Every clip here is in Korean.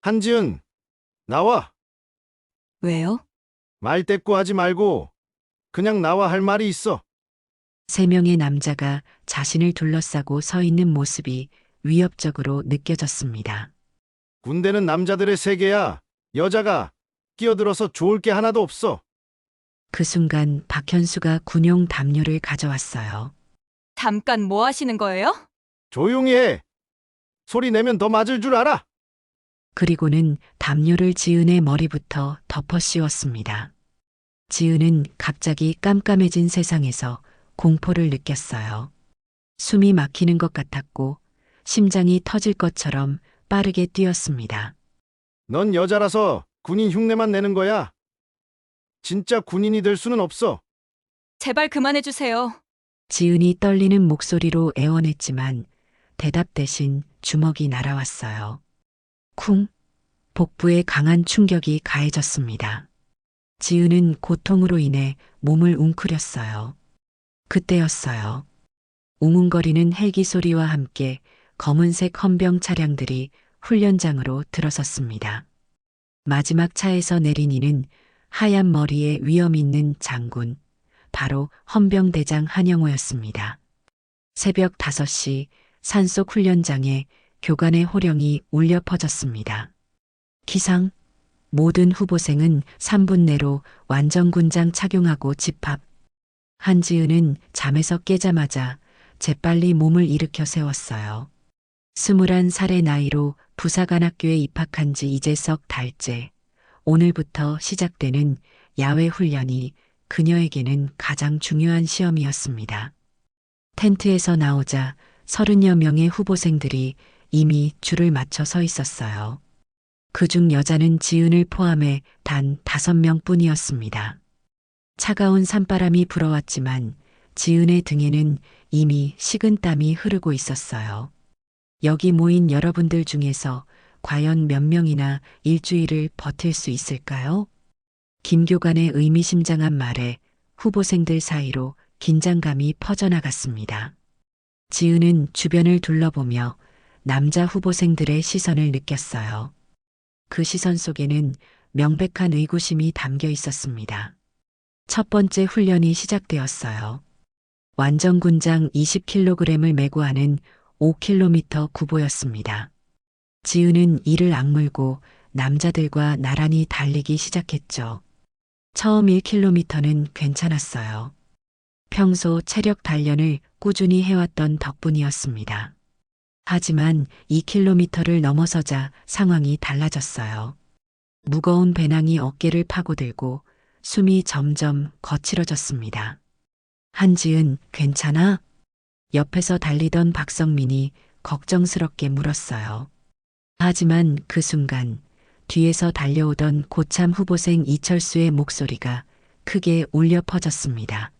한지은, 나와. 왜요? 말 대꾸하지 말고 그냥 나와 할 말이 있어. 세 명의 남자가 자신을 둘러싸고 서 있는 모습이 위협적으로 느껴졌습니다. 군대는 남자들의 세계야. 여자가 끼어들어서 좋을 게 하나도 없어. 그 순간 박현수가 군용 담요를 가져왔어요. 잠깐 뭐 하시는 거예요? 조용히 해. 소리 내면 더 맞을 줄 알아. 그리고는 담요를 지은의 머리부터 덮어 씌웠습니다. 지은은 갑자기 깜깜해진 세상에서 공포를 느꼈어요. 숨이 막히는 것 같았고 심장이 터질 것처럼 빠르게 뛰었습니다. 넌 여자라서 군인 흉내만 내는 거야. 진짜 군인이 될 수는 없어. 제발 그만해주세요. 지은이 떨리는 목소리로 애원했지만 대답 대신 주먹이 날아왔어요. 쿵! 복부에 강한 충격이 가해졌습니다. 지은은 고통으로 인해 몸을 웅크렸어요. 그때였어요. 웅웅거리는 헬기 소리와 함께 검은색 헌병 차량들이 훈련장으로 들어섰습니다. 마지막 차에서 내린 이는 하얀 머리에 위험 있는 장군, 바로 헌병대장 한영호였습니다. 새벽 5시 산속 훈련장에 교관의 호령이 울려 퍼졌습니다. 기상, 모든 후보생은 3분 내로 완전군장 착용하고 집합. 한지은은 잠에서 깨자마자 재빨리 몸을 일으켜 세웠어요. 21살의 나이로 부사관학교에 입학한 지 이제 석 달째. 오늘부터 시작되는 야외 훈련이 그녀에게는 가장 중요한 시험이었습니다. 텐트에서 나오자 30여 명의 후보생들이 이미 줄을 맞춰 서 있었어요. 그중 여자는 지은을 포함해 단 5명 뿐이었습니다. 차가운 산바람이 불어왔지만 지은의 등에는 이미 식은땀이 흐르고 있었어요. 여기 모인 여러분들 중에서 과연 몇 명이나 일주일을 버틸 수 있을까요? 김교관의 의미심장한 말에 후보생들 사이로 긴장감이 퍼져나갔습니다. 지은은 주변을 둘러보며 남자 후보생들의 시선을 느꼈어요. 그 시선 속에는 명백한 의구심이 담겨 있었습니다. 첫 번째 훈련이 시작되었어요. 완전군장 20kg을 메고 하는 5km 구보였습니다. 지은은 이를 악물고 남자들과 나란히 달리기 시작했죠. 처음 1km는 괜찮았어요. 평소 체력 단련을 꾸준히 해왔던 덕분이었습니다. 하지만 2km를 넘어서자 상황이 달라졌어요. 무거운 배낭이 어깨를 파고들고 숨이 점점 거칠어졌습니다. 한지은, 괜찮아? 옆에서 달리던 박성민이 걱정스럽게 물었어요. 하지만 그 순간 뒤에서 달려오던 고참 후보생 이철수의 목소리가 크게 울려 퍼졌습니다.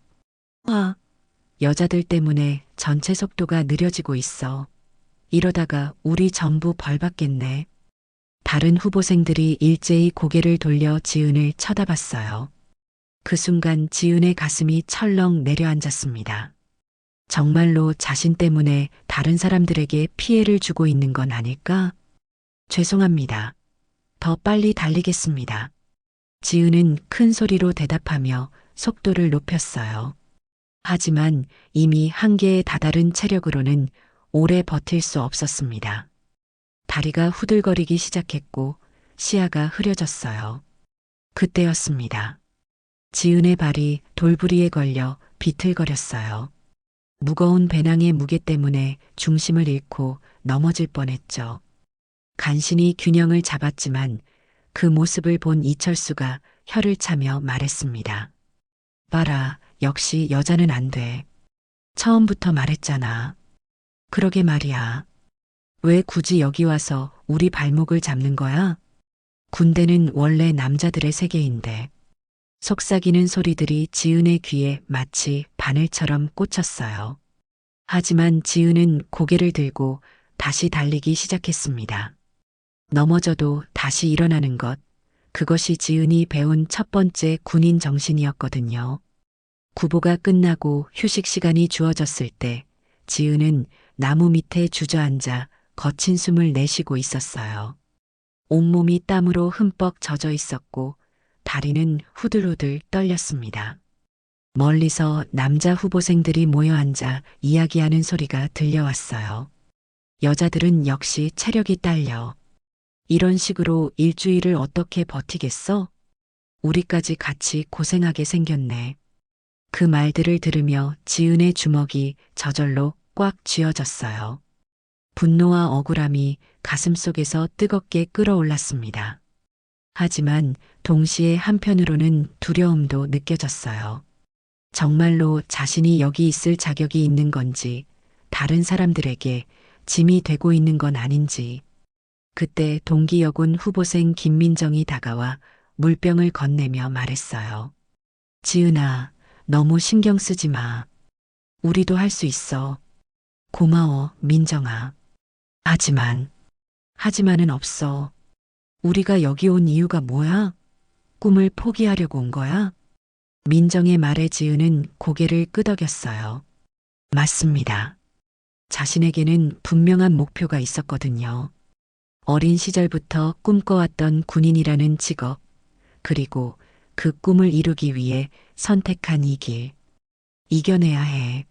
여자들 때문에 전체 속도가 느려지고 있어. 이러다가 우리 전부 벌 받겠네. 다른 후보생들이 일제히 고개를 돌려 지은을 쳐다봤어요. 그 순간 지은의 가슴이 철렁 내려앉았습니다. 정말로 자신 때문에 다른 사람들에게 피해를 주고 있는 건 아닐까? 죄송합니다. 더 빨리 달리겠습니다. 지은은 큰 소리로 대답하며 속도를 높였어요. 하지만 이미 한계에 다다른 체력으로는 오래 버틸 수 없었습니다. 다리가 후들거리기 시작했고 시야가 흐려졌어요. 그때였습니다. 지은의 발이 돌부리에 걸려 비틀거렸어요. 무거운 배낭의 무게 때문에 중심을 잃고 넘어질 뻔했죠. 간신히 균형을 잡았지만 그 모습을 본 이철수가 혀를 차며 말했습니다. 봐라, 역시 여자는 안 돼. 처음부터 말했잖아. 그러게 말이야. 왜 굳이 여기 와서 우리 발목을 잡는 거야? 군대는 원래 남자들의 세계인데. 속삭이는 소리들이 지은의 귀에 마치 바늘처럼 꽂혔어요. 하지만 지은은 고개를 들고 다시 달리기 시작했습니다. 넘어져도 다시 일어나는 것, 그것이 지은이 배운 첫 번째 군인 정신이었거든요. 구보가 끝나고 휴식 시간이 주어졌을 때 지은은 나무 밑에 주저앉아 거친 숨을 내쉬고 있었어요. 온몸이 땀으로 흠뻑 젖어 있었고 다리는 후들후들 떨렸습니다. 멀리서 남자 후보생들이 모여 앉아 이야기하는 소리가 들려왔어요. 여자들은 역시 체력이 딸려. 이런 식으로 일주일을 어떻게 버티겠어? 우리까지 같이 고생하게 생겼네. 그 말들을 들으며 지은의 주먹이 저절로 꽉 쥐어졌어요. 분노와 억울함이 가슴속에서 뜨겁게 끓어올랐습니다. 하지만 동시에 한편으로는 두려움도 느껴졌어요. 정말로 자신이 여기 있을 자격이 있는 건지, 다른 사람들에게 짐이 되고 있는 건 아닌지. 그때 동기여군 후보생 김민정이 다가와 물병을 건네며 말했어요. 지은아, 너무 신경 쓰지 마. 우리도 할 수 있어. 고마워, 민정아. 하지만은 없어. 우리가 여기 온 이유가 뭐야? 꿈을 포기하려고 온 거야? 민정의 말에 지은은 고개를 끄덕였어요. 맞습니다. 자신에게는 분명한 목표가 있었거든요. 어린 시절부터 꿈꿔왔던 군인이라는 직업, 그리고 그 꿈을 이루기 위해 선택한 이 길. 이겨내야 해.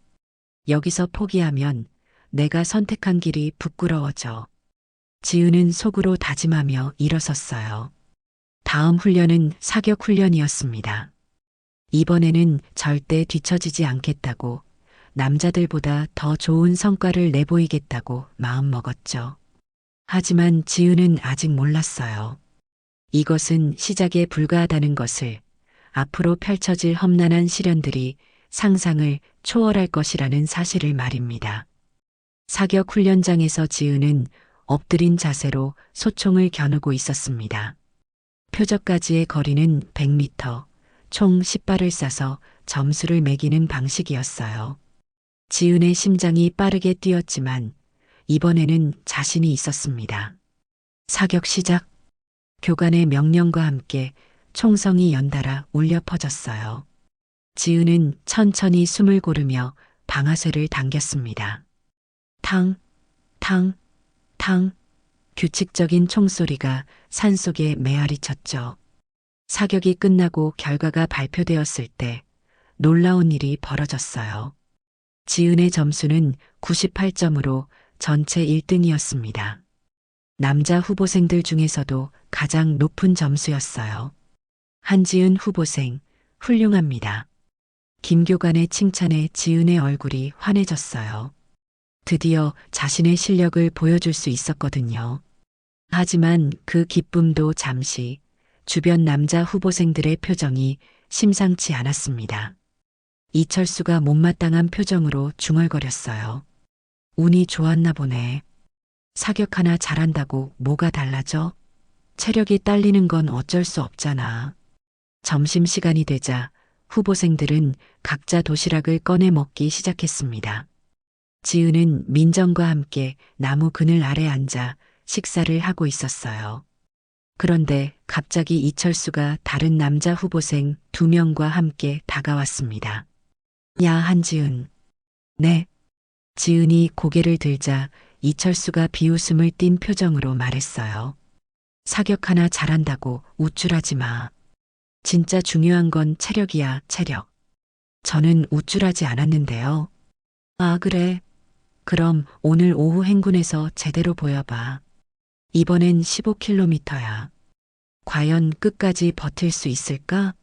여기서 포기하면 내가 선택한 길이 부끄러워져. 지은은 속으로 다짐하며 일어섰어요. 다음 훈련은 사격 훈련이었습니다. 이번에는 절대 뒤처지지 않겠다고, 남자들보다 더 좋은 성과를 내보이겠다고 마음먹었죠. 하지만 지은은 아직 몰랐어요. 이것은 시작에 불과하다는 것을, 앞으로 펼쳐질 험난한 시련들이 상상을 초월할 것이라는 사실을 말입니다. 사격 훈련장에서 지은은 엎드린 자세로 소총을 겨누고 있었습니다. 표적까지의 거리는 100m, 총 10발을 쏴서 점수를 매기는 방식이었어요. 지은의 심장이 빠르게 뛰었지만 이번에는 자신이 있었습니다. 사격 시작. 교관의 명령과 함께 총성이 연달아 울려 퍼졌어요. 지은은 천천히 숨을 고르며 방아쇠를 당겼습니다. 탕, 탕, 탕. 규칙적인 총소리가 산속에 메아리 쳤죠. 사격이 끝나고 결과가 발표되었을 때 놀라운 일이 벌어졌어요. 지은의 점수는 98점으로 전체 1등이었습니다. 남자 후보생들 중에서도 가장 높은 점수였어요. 한지은 후보생, 훌륭합니다. 김 교관의 칭찬에 지은의 얼굴이 환해졌어요. 드디어 자신의 실력을 보여줄 수 있었거든요. 하지만 그 기쁨도 잠시, 주변 남자 후보생들의 표정이 심상치 않았습니다. 이철수가 못마땅한 표정으로 중얼거렸어요. 운이 좋았나 보네. 사격 하나 잘한다고 뭐가 달라져? 체력이 딸리는 건 어쩔 수 없잖아. 점심시간이 되자 후보생들은 각자 도시락을 꺼내 먹기 시작했습니다. 지은은 민정과 함께 나무 그늘 아래 앉아 식사를 하고 있었어요. 그런데 갑자기 이철수가 다른 남자 후보생 2명과 함께 다가왔습니다. 야, 한지은. 네. 지은이 고개를 들자 이철수가 비웃음을 띤 표정으로 말했어요. 사격 하나 잘한다고 우쭐하지 마. 진짜 중요한 건 체력이야, 체력. 저는 우쭐하지 않았는데요. 아, 그래. 그럼 오늘 오후 행군에서 제대로 보여봐. 이번엔 15km야. 과연 끝까지 버틸 수 있을까?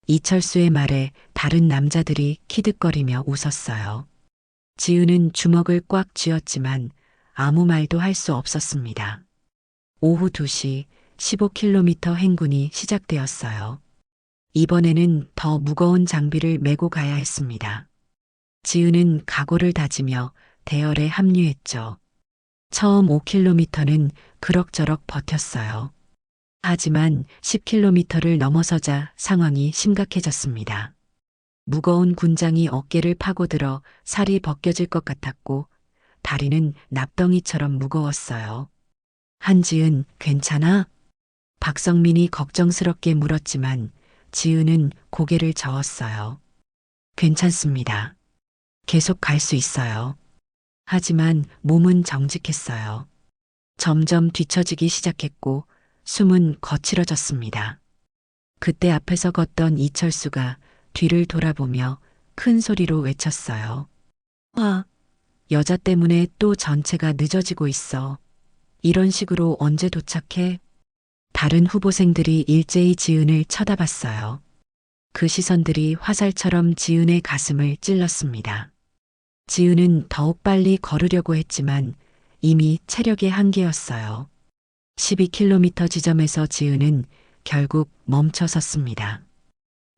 이철수의 말에 다른 남자들이 키득거리며 웃었어요. 지은은 주먹을 꽉 쥐었지만 아무 말도 할 수 없었습니다. 오후 2시 15km 행군이 시작되었어요. 이번에는 더 무거운 장비를 메고 가야 했습니다. 지은은 각오를 다지며 대열에 합류했죠. 처음 5km는 그럭저럭 버텼어요. 하지만 10km를 넘어서자 상황이 심각해졌습니다. 무거운 군장이 어깨를 파고들어 살이 벗겨질 것 같았고 다리는 납덩이처럼 무거웠어요. 한지은, 괜찮아? 박성민이 걱정스럽게 물었지만 지은은 고개를 저었어요. 괜찮습니다. 계속 갈 수 있어요. 하지만 몸은 정직했어요. 점점 뒤처지기 시작했고 숨은 거칠어졌습니다. 그때 앞에서 걷던 이철수가 뒤를 돌아보며 큰 소리로 외쳤어요. 아, 여자 때문에 또 전체가 늦어지고 있어. 이런 식으로 언제 도착해? 다른 후보생들이 일제히 지은을 쳐다봤어요. 그 시선들이 화살처럼 지은의 가슴을 찔렀습니다. 지은은 더욱 빨리 걸으려고 했지만 이미 체력의 한계였어요. 12km 지점에서 지은은 결국 멈춰 섰습니다.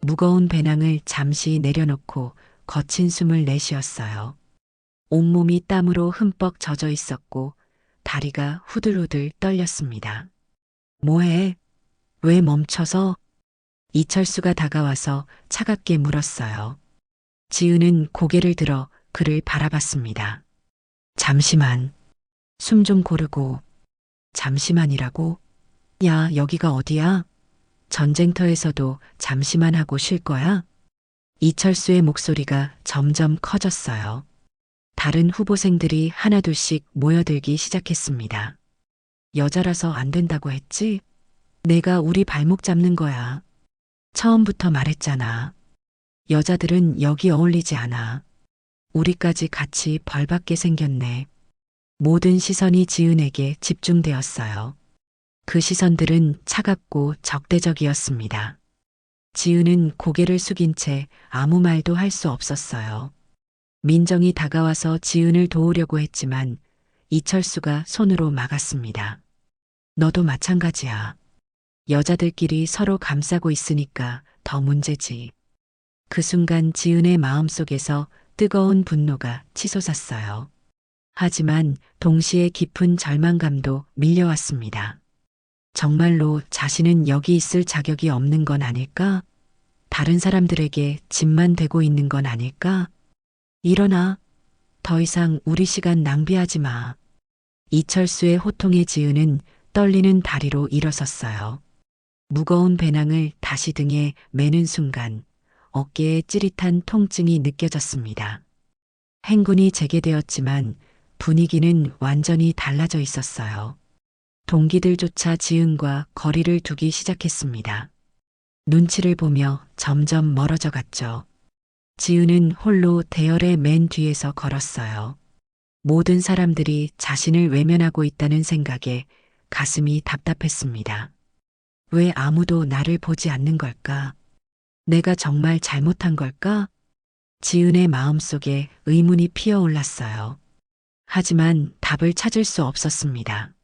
무거운 배낭을 잠시 내려놓고 거친 숨을 내쉬었어요. 온몸이 땀으로 흠뻑 젖어 있었고 다리가 후들후들 떨렸습니다. 뭐해? 왜 멈춰서? 이철수가 다가와서 차갑게 물었어요. 지은은 고개를 들어 그를 바라봤습니다. 잠시만. 숨 좀 고르고. 잠시만이라고? 야, 여기가 어디야? 전쟁터에서도 잠시만 하고 쉴 거야? 이철수의 목소리가 점점 커졌어요. 다른 후보생들이 하나둘씩 모여들기 시작했습니다. 여자라서 안 된다고 했지? 내가 우리 발목 잡는 거야. 처음부터 말했잖아. 여자들은 여기 어울리지 않아. 우리까지 같이 벌받게 생겼네. 모든 시선이 지은에게 집중되었어요. 그 시선들은 차갑고 적대적이었습니다. 지은은 고개를 숙인 채 아무 말도 할 수 없었어요. 민정이 다가와서 지은을 도우려고 했지만 이철수가 손으로 막았습니다. 너도 마찬가지야. 여자들끼리 서로 감싸고 있으니까 더 문제지. 그 순간 지은의 마음속에서 뜨거운 분노가 치솟았어요. 하지만 동시에 깊은 절망감도 밀려왔습니다. 정말로 자신은 여기 있을 자격이 없는 건 아닐까? 다른 사람들에게 짐만 되고 있는 건 아닐까? 일어나. 더 이상 우리 시간 낭비하지 마. 이철수의 호통에 지은은 떨리는 다리로 일어섰어요. 무거운 배낭을 다시 등에 매는 순간 어깨에 찌릿한 통증이 느껴졌습니다. 행군이 재개되었지만 분위기는 완전히 달라져 있었어요. 동기들조차 지은과 거리를 두기 시작했습니다. 눈치를 보며 점점 멀어져 갔죠. 지은은 홀로 대열의 맨 뒤에서 걸었어요. 모든 사람들이 자신을 외면하고 있다는 생각에 가슴이 답답했습니다. 왜 아무도 나를 보지 않는 걸까? 내가 정말 잘못한 걸까? 지은의 마음속에 의문이 피어올랐어요. 하지만 답을 찾을 수 없었습니다.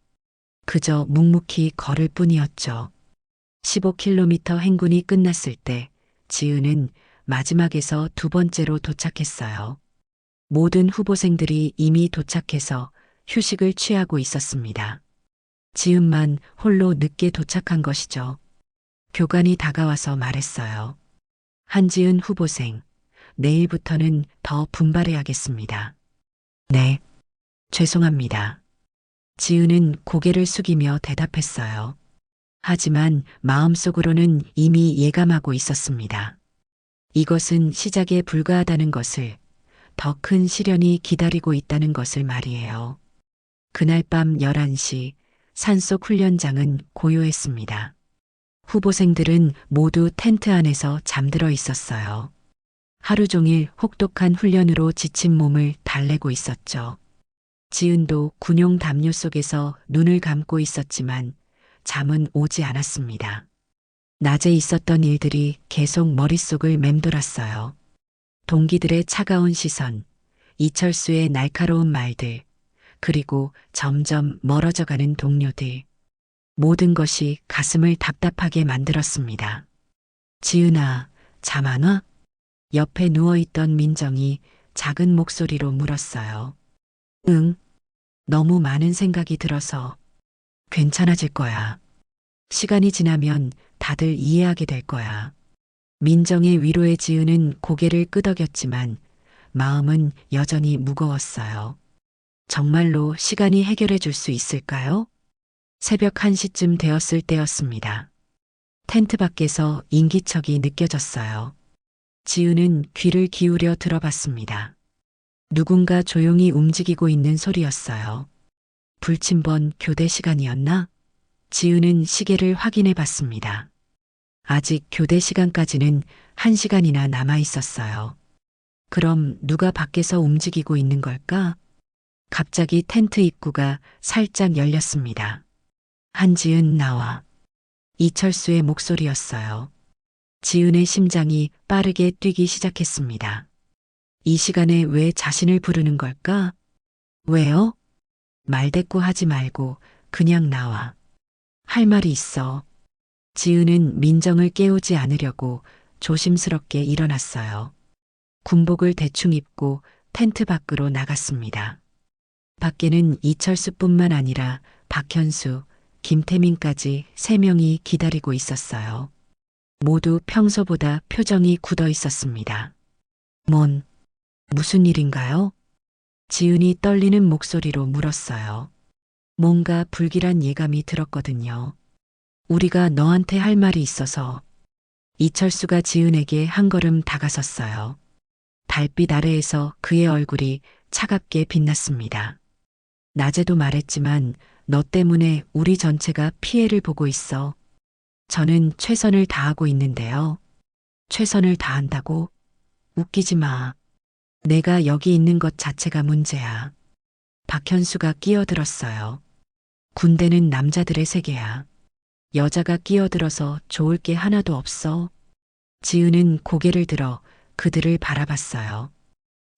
그저 묵묵히 걸을 뿐이었죠. 15km 행군이 끝났을 때 지은은 마지막에서 두 번째로 도착했어요. 모든 후보생들이 이미 도착해서 휴식을 취하고 있었습니다. 지은만 홀로 늦게 도착한 것이죠. 교관이 다가와서 말했어요. 한지은 후보생, 내일부터는 더 분발해야겠습니다. 네, 죄송합니다. 지은은 고개를 숙이며 대답했어요. 하지만 마음속으로는 이미 예감하고 있었습니다. 이것은 시작에 불과하다는 것을, 더 큰 시련이 기다리고 있다는 것을 말이에요. 그날 밤 11시 산속 훈련장은 고요했습니다. 후보생들은 모두 텐트 안에서 잠들어 있었어요. 하루 종일 혹독한 훈련으로 지친 몸을 달래고 있었죠. 지은도 군용 담요 속에서 눈을 감고 있었지만 잠은 오지 않았습니다. 낮에 있었던 일들이 계속 머릿속을 맴돌았어요. 동기들의 차가운 시선, 이철수의 날카로운 말들, 그리고 점점 멀어져가는 동료들. 모든 것이 가슴을 답답하게 만들었습니다. 지은아, 잠 안 와? 옆에 누워있던 민정이 작은 목소리로 물었어요. 응, 너무 많은 생각이 들어서. 괜찮아질 거야. 시간이 지나면 다들 이해하게 될 거야. 민정의 위로에 지은은 고개를 끄덕였지만 마음은 여전히 무거웠어요. 정말로 시간이 해결해 줄 수 있을까요? 새벽 1시쯤 되었을 때였습니다. 텐트 밖에서 인기척이 느껴졌어요. 지은은 귀를 기울여 들어봤습니다. 누군가 조용히 움직이고 있는 소리였어요. 불침번 교대 시간이었나? 지은은 시계를 확인해 봤습니다. 아직 교대 시간까지는 1시간이나 남아 있었어요. 그럼 누가 밖에서 움직이고 있는 걸까? 갑자기 텐트 입구가 살짝 열렸습니다. 한지은 나와. 이철수의 목소리였어요. 지은의 심장이 빠르게 뛰기 시작했습니다. 이 시간에 왜 자신을 부르는 걸까? 왜요? 말대꾸하지 말고 그냥 나와. 할 말이 있어. 지은은 민정을 깨우지 않으려고 조심스럽게 일어났어요. 군복을 대충 입고 텐트 밖으로 나갔습니다. 밖에는 이철수뿐만 아니라 박현수, 김태민까지 3명이 기다리고 있었어요. 모두 평소보다 표정이 굳어 있었습니다. 무슨 일인가요? 지은이 떨리는 목소리로 물었어요. 뭔가 불길한 예감이 들었거든요. 우리가 너한테 할 말이 있어서. 이철수가 지은에게 한 걸음 다가섰어요. 달빛 아래에서 그의 얼굴이 차갑게 빛났습니다. 낮에도 말했지만 너 때문에 우리 전체가 피해를 보고 있어. 저는 최선을 다하고 있는데요. 최선을 다한다고? 웃기지 마. 내가 여기 있는 것 자체가 문제야. 박현수가 끼어들었어요. 군대는 남자들의 세계야. 여자가 끼어들어서 좋을 게 하나도 없어. 지은은 고개를 들어 그들을 바라봤어요.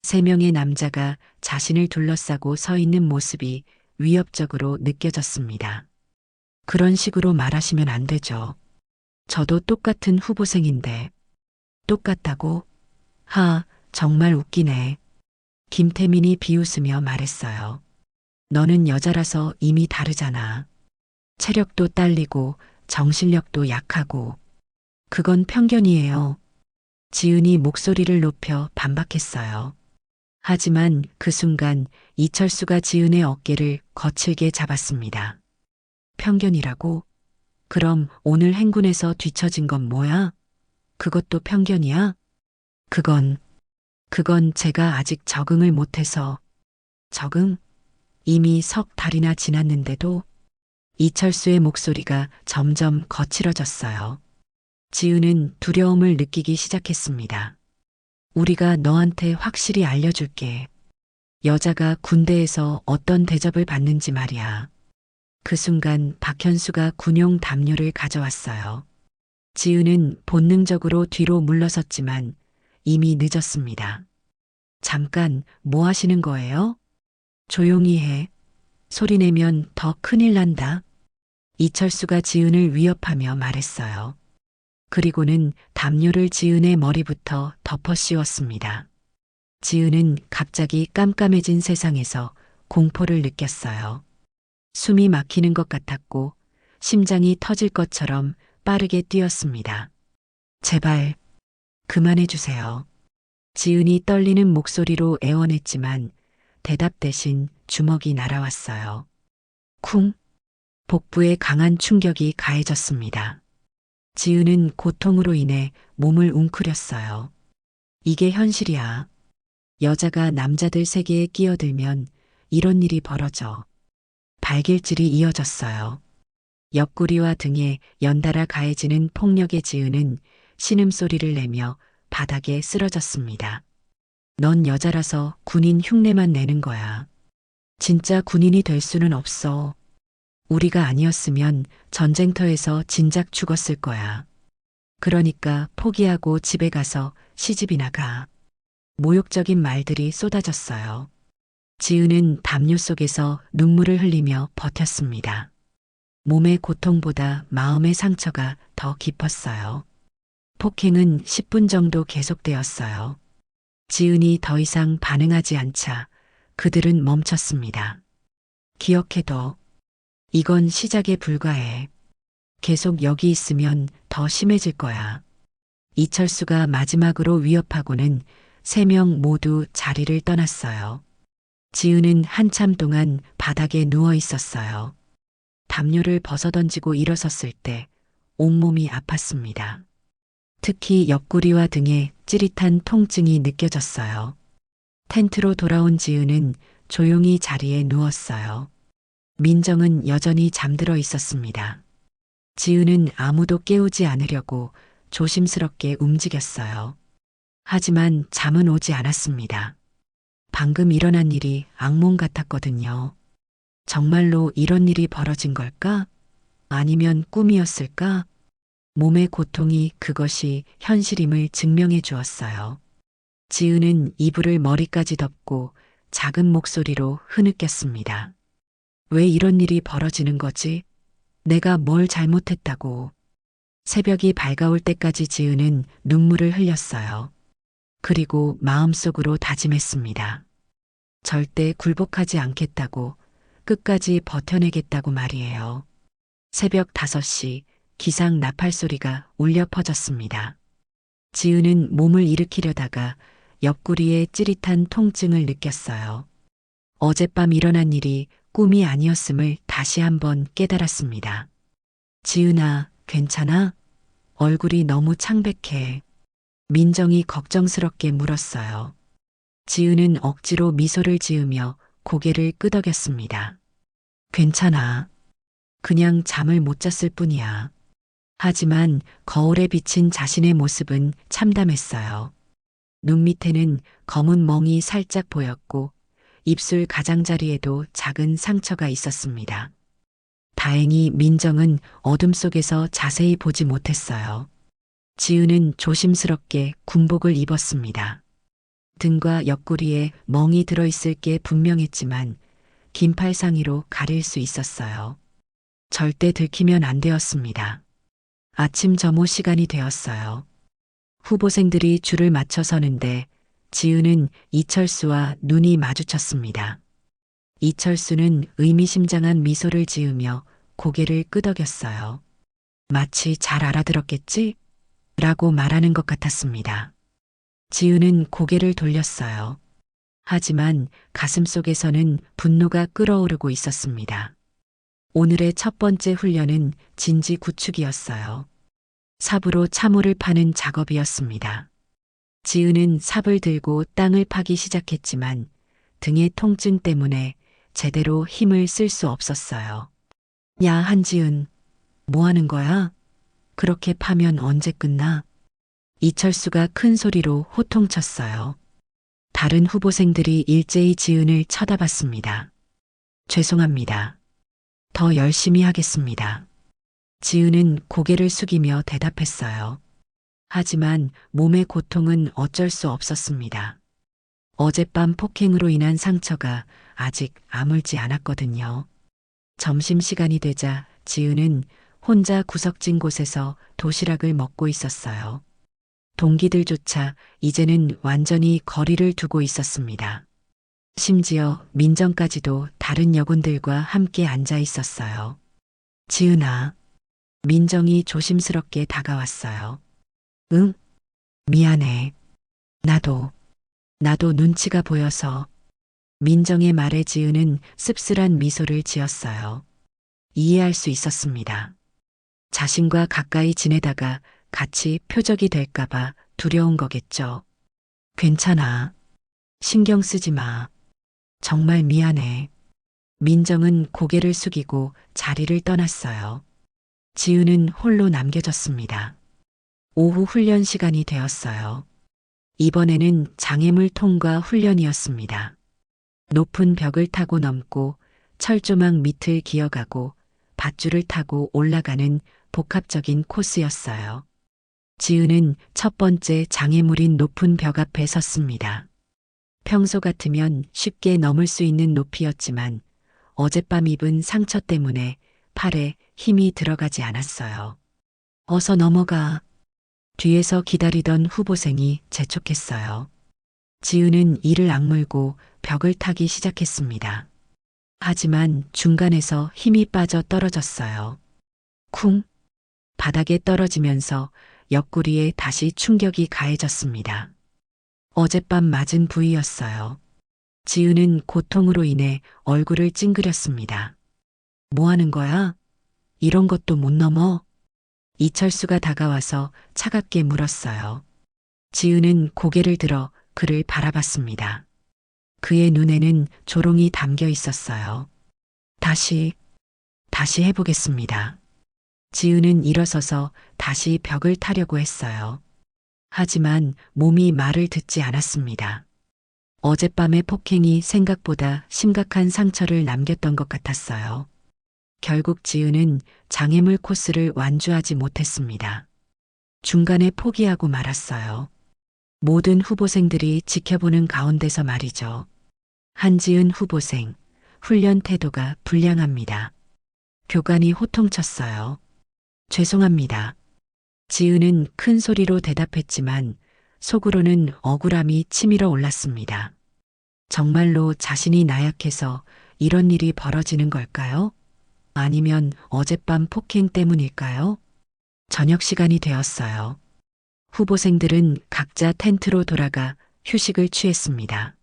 3명의 남자가 자신을 둘러싸고 서 있는 모습이 위협적으로 느껴졌습니다. 그런 식으로 말하시면 안 되죠. 저도 똑같은 후보생인데. 똑같다고? 정말 웃기네. 김태민이 비웃으며 말했어요. 너는 여자라서 이미 다르잖아. 체력도 딸리고 정신력도 약하고. 그건 편견이에요. 지은이 목소리를 높여 반박했어요. 하지만 그 순간 이철수가 지은의 어깨를 거칠게 잡았습니다. 편견이라고? 그럼 오늘 행군에서 뒤처진 건 뭐야? 그것도 편견이야? 그건 제가 아직 적응을 못해서. 적응? 이미 석 달이나 지났는데도. 이철수의 목소리가 점점 거칠어졌어요. 지은은 두려움을 느끼기 시작했습니다. 우리가 너한테 확실히 알려줄게. 여자가 군대에서 어떤 대접을 받는지 말이야. 그 순간 박현수가 군용 담요를 가져왔어요. 지은은 본능적으로 뒤로 물러섰지만 이미 늦었습니다. 잠깐, 뭐 하시는 거예요? 조용히 해. 소리내면 더 큰일 난다. 이철수가 지은을 위협하며 말했어요. 그리고는 담요를 지은의 머리부터 덮어 씌웠습니다. 지은은 갑자기 깜깜해진 세상에서 공포를 느꼈어요. 숨이 막히는 것 같았고 심장이 터질 것처럼 빠르게 뛰었습니다. 제발 그만해 주세요. 지은이 떨리는 목소리로 애원했지만 대답 대신 주먹이 날아왔어요. 쿵! 복부에 강한 충격이 가해졌습니다. 지은은 고통으로 인해 몸을 웅크렸어요. 이게 현실이야. 여자가 남자들 세계에 끼어들면 이런 일이 벌어져. 발길질이 이어졌어요. 옆구리와 등에 연달아 가해지는 폭력에 지은은 신음소리를 내며 바닥에 쓰러졌습니다. 넌 여자라서 군인 흉내만 내는 거야. 진짜 군인이 될 수는 없어. 우리가 아니었으면 전쟁터에서 진작 죽었을 거야. 그러니까 포기하고 집에 가서 시집이나 가. 모욕적인 말들이 쏟아졌어요. 지은은 담요 속에서 눈물을 흘리며 버텼습니다. 몸의 고통보다 마음의 상처가 더 깊었어요. 폭행은 10분 정도 계속되었어요. 지은이 더 이상 반응하지 않자 그들은 멈췄습니다. 기억해둬. 이건 시작에 불과해. 계속 여기 있으면 더 심해질 거야. 이철수가 마지막으로 위협하고는 3명 모두 자리를 떠났어요. 지은은 한참 동안 바닥에 누워 있었어요. 담요를 벗어던지고 일어섰을 때 온몸이 아팠습니다. 특히 옆구리와 등에 찌릿한 통증이 느껴졌어요. 텐트로 돌아온 지은은 조용히 자리에 누웠어요. 민정은 여전히 잠들어 있었습니다. 지은은 아무도 깨우지 않으려고 조심스럽게 움직였어요. 하지만 잠은 오지 않았습니다. 방금 일어난 일이 악몽 같았거든요. 정말로 이런 일이 벌어진 걸까? 아니면 꿈이었을까? 몸의 고통이 그것이 현실임을 증명해 주었어요. 지은은 이불을 머리까지 덮고 작은 목소리로 흐느꼈습니다. 왜 이런 일이 벌어지는 거지? 내가 뭘 잘못했다고. 새벽이 밝아올 때까지 지은은 눈물을 흘렸어요. 그리고 마음속으로 다짐했습니다. 절대 굴복하지 않겠다고, 끝까지 버텨내겠다고 말이에요. 새벽 5시 기상 나팔 소리가 울려 퍼졌습니다. 지은은 몸을 일으키려다가 옆구리에 찌릿한 통증을 느꼈어요. 어젯밤 일어난 일이 꿈이 아니었음을 다시 한번 깨달았습니다. 지은아, 괜찮아? 얼굴이 너무 창백해. 민정이 걱정스럽게 물었어요. 지은은 억지로 미소를 지으며 고개를 끄덕였습니다. 괜찮아. 그냥 잠을 못 잤을 뿐이야. 하지만 거울에 비친 자신의 모습은 참담했어요. 눈 밑에는 검은 멍이 살짝 보였고 입술 가장자리에도 작은 상처가 있었습니다. 다행히 민정은 어둠 속에서 자세히 보지 못했어요. 지은은 조심스럽게 군복을 입었습니다. 등과 옆구리에 멍이 들어있을 게 분명했지만 긴팔상의로 가릴 수 있었어요. 절대 들키면 안 되었습니다. 아침 점호 시간이 되었어요. 후보생들이 줄을 맞춰 서는데 지은은 이철수와 눈이 마주쳤습니다. 이철수는 의미심장한 미소를 지으며 고개를 끄덕였어요. 마치 잘 알아들었겠지? 라고 말하는 것 같았습니다. 지은은 고개를 돌렸어요. 하지만 가슴속에서는 분노가 끓어오르고 있었습니다. 오늘의 첫 번째 훈련은 진지 구축이었어요. 삽으로 참호를 파는 작업이었습니다. 지은은 삽을 들고 땅을 파기 시작했지만 등의 통증 때문에 제대로 힘을 쓸 수 없었어요. 야, 한지은, 뭐 하는 거야? 그렇게 파면 언제 끝나? 이철수가 큰 소리로 호통쳤어요. 다른 후보생들이 일제히 지은을 쳐다봤습니다. 죄송합니다. 더 열심히 하겠습니다. 지은은 고개를 숙이며 대답했어요. 하지만 몸의 고통은 어쩔 수 없었습니다. 어젯밤 폭행으로 인한 상처가 아직 아물지 않았거든요. 점심시간이 되자 지은은 혼자 구석진 곳에서 도시락을 먹고 있었어요. 동기들조차 이제는 완전히 거리를 두고 있었습니다. 심지어 민정까지도 다른 여군들과 함께 앉아 있었어요. 지은아, 민정이 조심스럽게 다가왔어요. 응? 미안해. 나도 눈치가 보여서. 민정의 말에 지은은 씁쓸한 미소를 지었어요. 이해할 수 있었습니다. 자신과 가까이 지내다가 같이 표적이 될까봐 두려운 거겠죠. 괜찮아. 신경 쓰지 마. 정말 미안해. 민정은 고개를 숙이고 자리를 떠났어요. 지은은 홀로 남겨졌습니다. 오후 훈련 시간이 되었어요. 이번에는 장애물 통과 훈련이었습니다. 높은 벽을 타고 넘고 철조망 밑을 기어가고 밧줄을 타고 올라가는 복합적인 코스였어요. 지은은 첫 번째 장애물인 높은 벽 앞에 섰습니다. 평소 같으면 쉽게 넘을 수 있는 높이였지만 어젯밤 입은 상처 때문에 팔에 힘이 들어가지 않았어요. 어서 넘어가. 뒤에서 기다리던 후보생이 재촉했어요. 지은은 이를 악물고 벽을 타기 시작했습니다. 하지만 중간에서 힘이 빠져 떨어졌어요. 쿵! 바닥에 떨어지면서 옆구리에 다시 충격이 가해졌습니다. 어젯밤 맞은 부위였어요. 지은은 고통으로 인해 얼굴을 찡그렸습니다. 뭐 하는 거야? 이런 것도 못 넘어? 이철수가 다가와서 차갑게 물었어요. 지은은 고개를 들어 그를 바라봤습니다. 그의 눈에는 조롱이 담겨 있었어요. 다시 해보겠습니다. 지은은 일어서서 다시 벽을 타려고 했어요. 하지만 몸이 말을 듣지 않았습니다. 어젯밤의 폭행이 생각보다 심각한 상처를 남겼던 것 같았어요. 결국 지은은 장애물 코스를 완주하지 못했습니다. 중간에 포기하고 말았어요. 모든 후보생들이 지켜보는 가운데서 말이죠. 한지은 후보생, 훈련 태도가 불량합니다. 교관이 호통쳤어요. 죄송합니다. 지은은 큰 소리로 대답했지만 속으로는 억울함이 치밀어 올랐습니다. 정말로 자신이 나약해서 이런 일이 벌어지는 걸까요? 아니면 어젯밤 폭행 때문일까요? 저녁 시간이 되었어요. 후보생들은 각자 텐트로 돌아가 휴식을 취했습니다.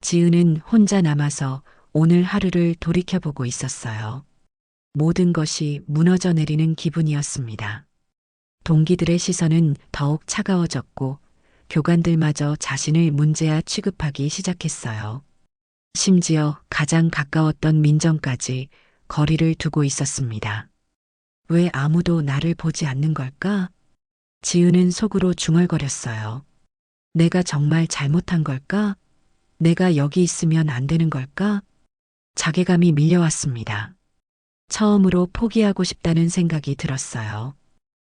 지은은 혼자 남아서 오늘 하루를 돌이켜보고 있었어요. 모든 것이 무너져 내리는 기분이었습니다. 동기들의 시선은 더욱 차가워졌고 교관들마저 자신을 문제아 취급하기 시작했어요. 심지어 가장 가까웠던 민정까지 거리를 두고 있었습니다. 왜 아무도 나를 보지 않는 걸까? 지은은 속으로 중얼거렸어요. 내가 정말 잘못한 걸까? 내가 여기 있으면 안 되는 걸까? 자괴감이 밀려왔습니다. 처음으로 포기하고 싶다는 생각이 들었어요.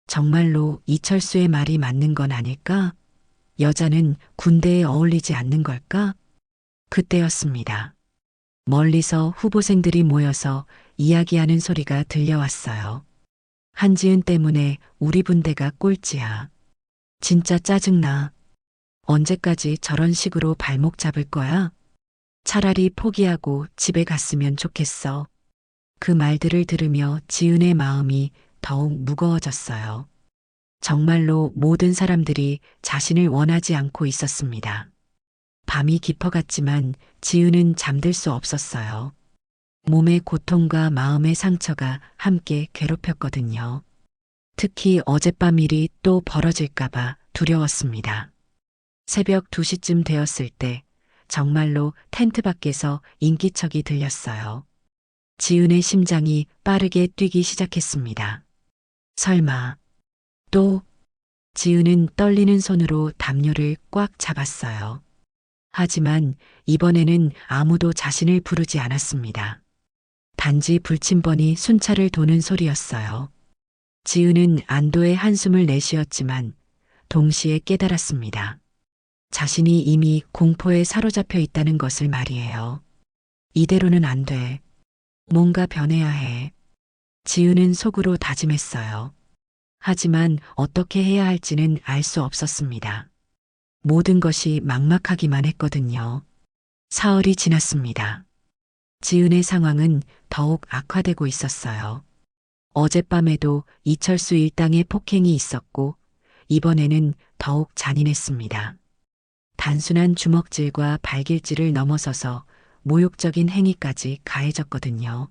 정말로 이철수의 말이 맞는 건 아닐까? 여자는 군대에 어울리지 않는 걸까? 그때였습니다. 멀리서 후보생들이 모여서 이야기하는 소리가 들려왔어요. 한지은 때문에 우리 분대가 꼴찌야. 진짜 짜증나. 언제까지 저런 식으로 발목 잡을 거야? 차라리 포기하고 집에 갔으면 좋겠어. 그 말들을 들으며 지은의 마음이 더욱 무거워졌어요. 정말로 모든 사람들이 자신을 원하지 않고 있었습니다. 밤이 깊어갔지만 지은은 잠들 수 없었어요. 몸의 고통과 마음의 상처가 함께 괴롭혔거든요. 특히 어젯밤 일이 또 벌어질까봐 두려웠습니다. 새벽 2시쯤 되었을 때 정말로 텐트 밖에서 인기척이 들렸어요. 지은의 심장이 빠르게 뛰기 시작했습니다. 설마 또 지은은 떨리는 손으로 담요를 꽉 잡았어요. 하지만 이번에는 아무도 자신을 부르지 않았습니다. 단지 불침번이 순찰을 도는 소리였어요. 지은은 안도의 한숨을 내쉬었지만 동시에 깨달았습니다. 자신이 이미 공포에 사로잡혀 있다는 것을 말이에요. 이대로는 안 돼. 뭔가 변해야 해. 지은은 속으로 다짐했어요. 하지만 어떻게 해야 할지는 알 수 없었습니다. 모든 것이 막막하기만 했거든요. 사흘이 지났습니다. 지은의 상황은 더욱 악화되고 있었어요. 어젯밤에도 이철수 일당의 폭행이 있었고 이번에는 더욱 잔인했습니다. 단순한 주먹질과 발길질을 넘어서서 모욕적인 행위까지 가해졌거든요.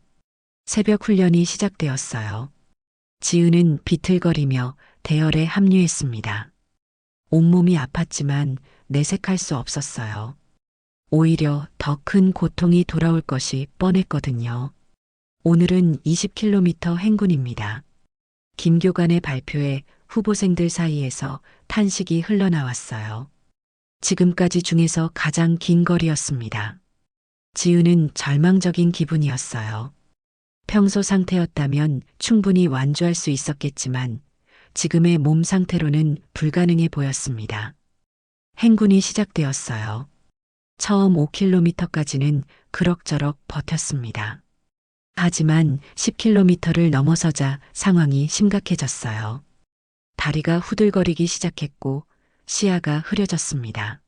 새벽 훈련이 시작되었어요. 지은은 비틀거리며 대열에 합류했습니다. 온몸이 아팠지만 내색할 수 없었어요. 오히려 더 큰 고통이 돌아올 것이 뻔했거든요. 오늘은 20km 행군입니다. 김 교관의 발표에 후보생들 사이에서 탄식이 흘러나왔어요. 지금까지 중에서 가장 긴 거리였습니다. 지은은 절망적인 기분이었어요. 평소 상태였다면 충분히 완주할 수 있었겠지만 지금의 몸 상태로는 불가능해 보였습니다. 행군이 시작되었어요. 처음 5km까지는 그럭저럭 버텼습니다. 하지만 10km를 넘어서자 상황이 심각해졌어요. 다리가 후들거리기 시작했고 시야가 흐려졌습니다.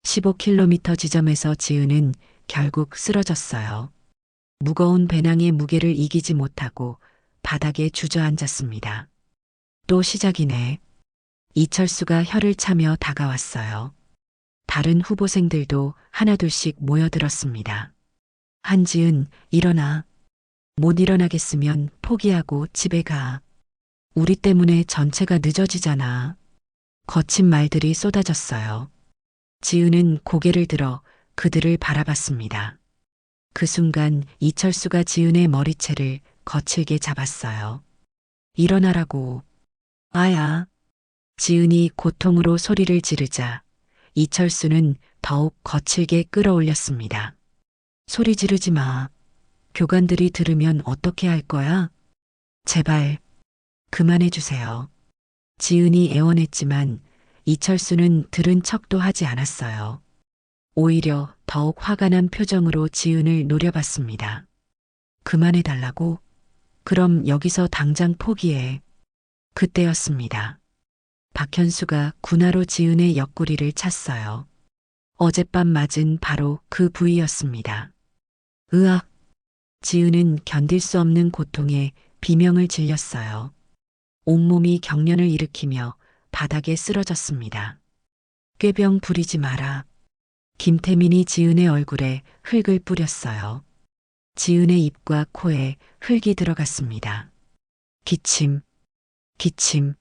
15km 지점에서 지은은 결국 쓰러졌어요. 무거운 배낭의 무게를 이기지 못하고 바닥에 주저앉았습니다. 또 시작이네. 이철수가 혀를 차며 다가왔어요. 다른 후보생들도 하나둘씩 모여들었습니다. 한지은, 일어나. 못 일어나겠으면 포기하고 집에 가. 우리 때문에 전체가 늦어지잖아. 거친 말들이 쏟아졌어요. 지은은 고개를 들어 그들을 바라봤습니다. 그 순간 이철수가 지은의 머리채를 거칠게 잡았어요. 일어나라고. 아야. 지은이 고통으로 소리를 지르자 이철수는 더욱 거칠게 끌어올렸습니다. 소리 지르지 마. 교관들이 들으면 어떻게 할 거야? 제발, 그만해 주세요. 지은이 애원했지만 이철수는 들은 척도 하지 않았어요. 오히려 더욱 화가 난 표정으로 지은을 노려봤습니다. 그만해 달라고? 그럼 여기서 당장 포기해. 그때였습니다. 박현수가 군화로 지은의 옆구리를 찼어요. 어젯밤 맞은 바로 그 부위였습니다. 으악! 지은은 견딜 수 없는 고통에 비명을 질렸어요. 온몸이 경련을 일으키며 바닥에 쓰러졌습니다. 꾀병 부리지 마라. 김태민이 지은의 얼굴에 흙을 뿌렸어요. 지은의 입과 코에 흙이 들어갔습니다. 기침, 기침.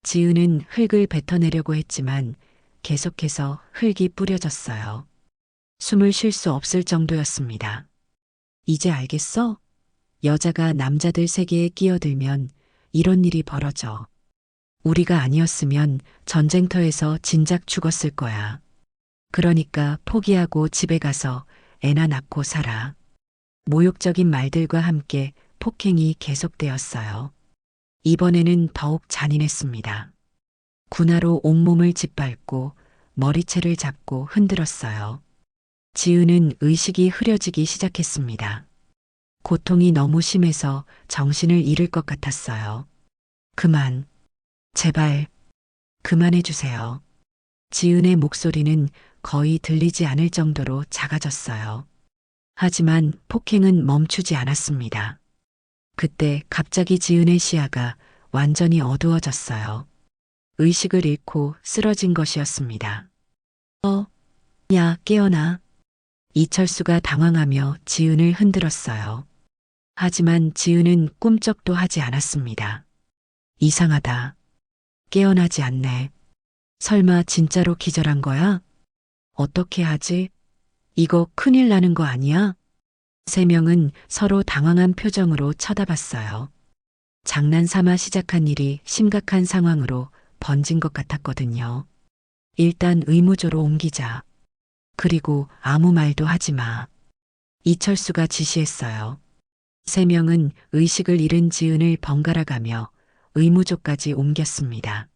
지은은 흙을 뱉어내려고 했지만 계속해서 흙이 뿌려졌어요. 숨을 쉴 수 없을 정도였습니다. 이제 알겠어? 여자가 남자들 세계에 끼어들면 이런 일이 벌어져. 우리가 아니었으면 전쟁터에서 진작 죽었을 거야. 그러니까 포기하고 집에 가서 애나 낳고 살아. 모욕적인 말들과 함께 폭행이 계속되었어요. 이번에는 더욱 잔인했습니다. 군화로 온몸을 짓밟고 머리채를 잡고 흔들었어요. 지은은 의식이 흐려지기 시작했습니다. 고통이 너무 심해서 정신을 잃을 것 같았어요. 그만, 제발, 그만해 주세요. 지은의 목소리는 거의 들리지 않을 정도로 작아졌어요. 하지만 폭행은 멈추지 않았습니다. 그때 갑자기 지은의 시야가 완전히 어두워졌어요. 의식을 잃고 쓰러진 것이었습니다. 야, 깨어나. 이철수가 당황하며 지은을 흔들었어요. 하지만 지은은 꿈쩍도 하지 않았습니다. 이상하다. 깨어나지 않네. 설마 진짜로 기절한 거야? 어떻게 하지? 이거 큰일 나는 거 아니야? 세 명은 서로 당황한 표정으로 쳐다봤어요. 장난삼아 시작한 일이 심각한 상황으로 번진 것 같았거든요. 일단 의무조로 옮기자. 그리고 아무 말도 하지 마. 이철수가 지시했어요. 세 명은 의식을 잃은 지은을 번갈아가며 의무조까지 옮겼습니다.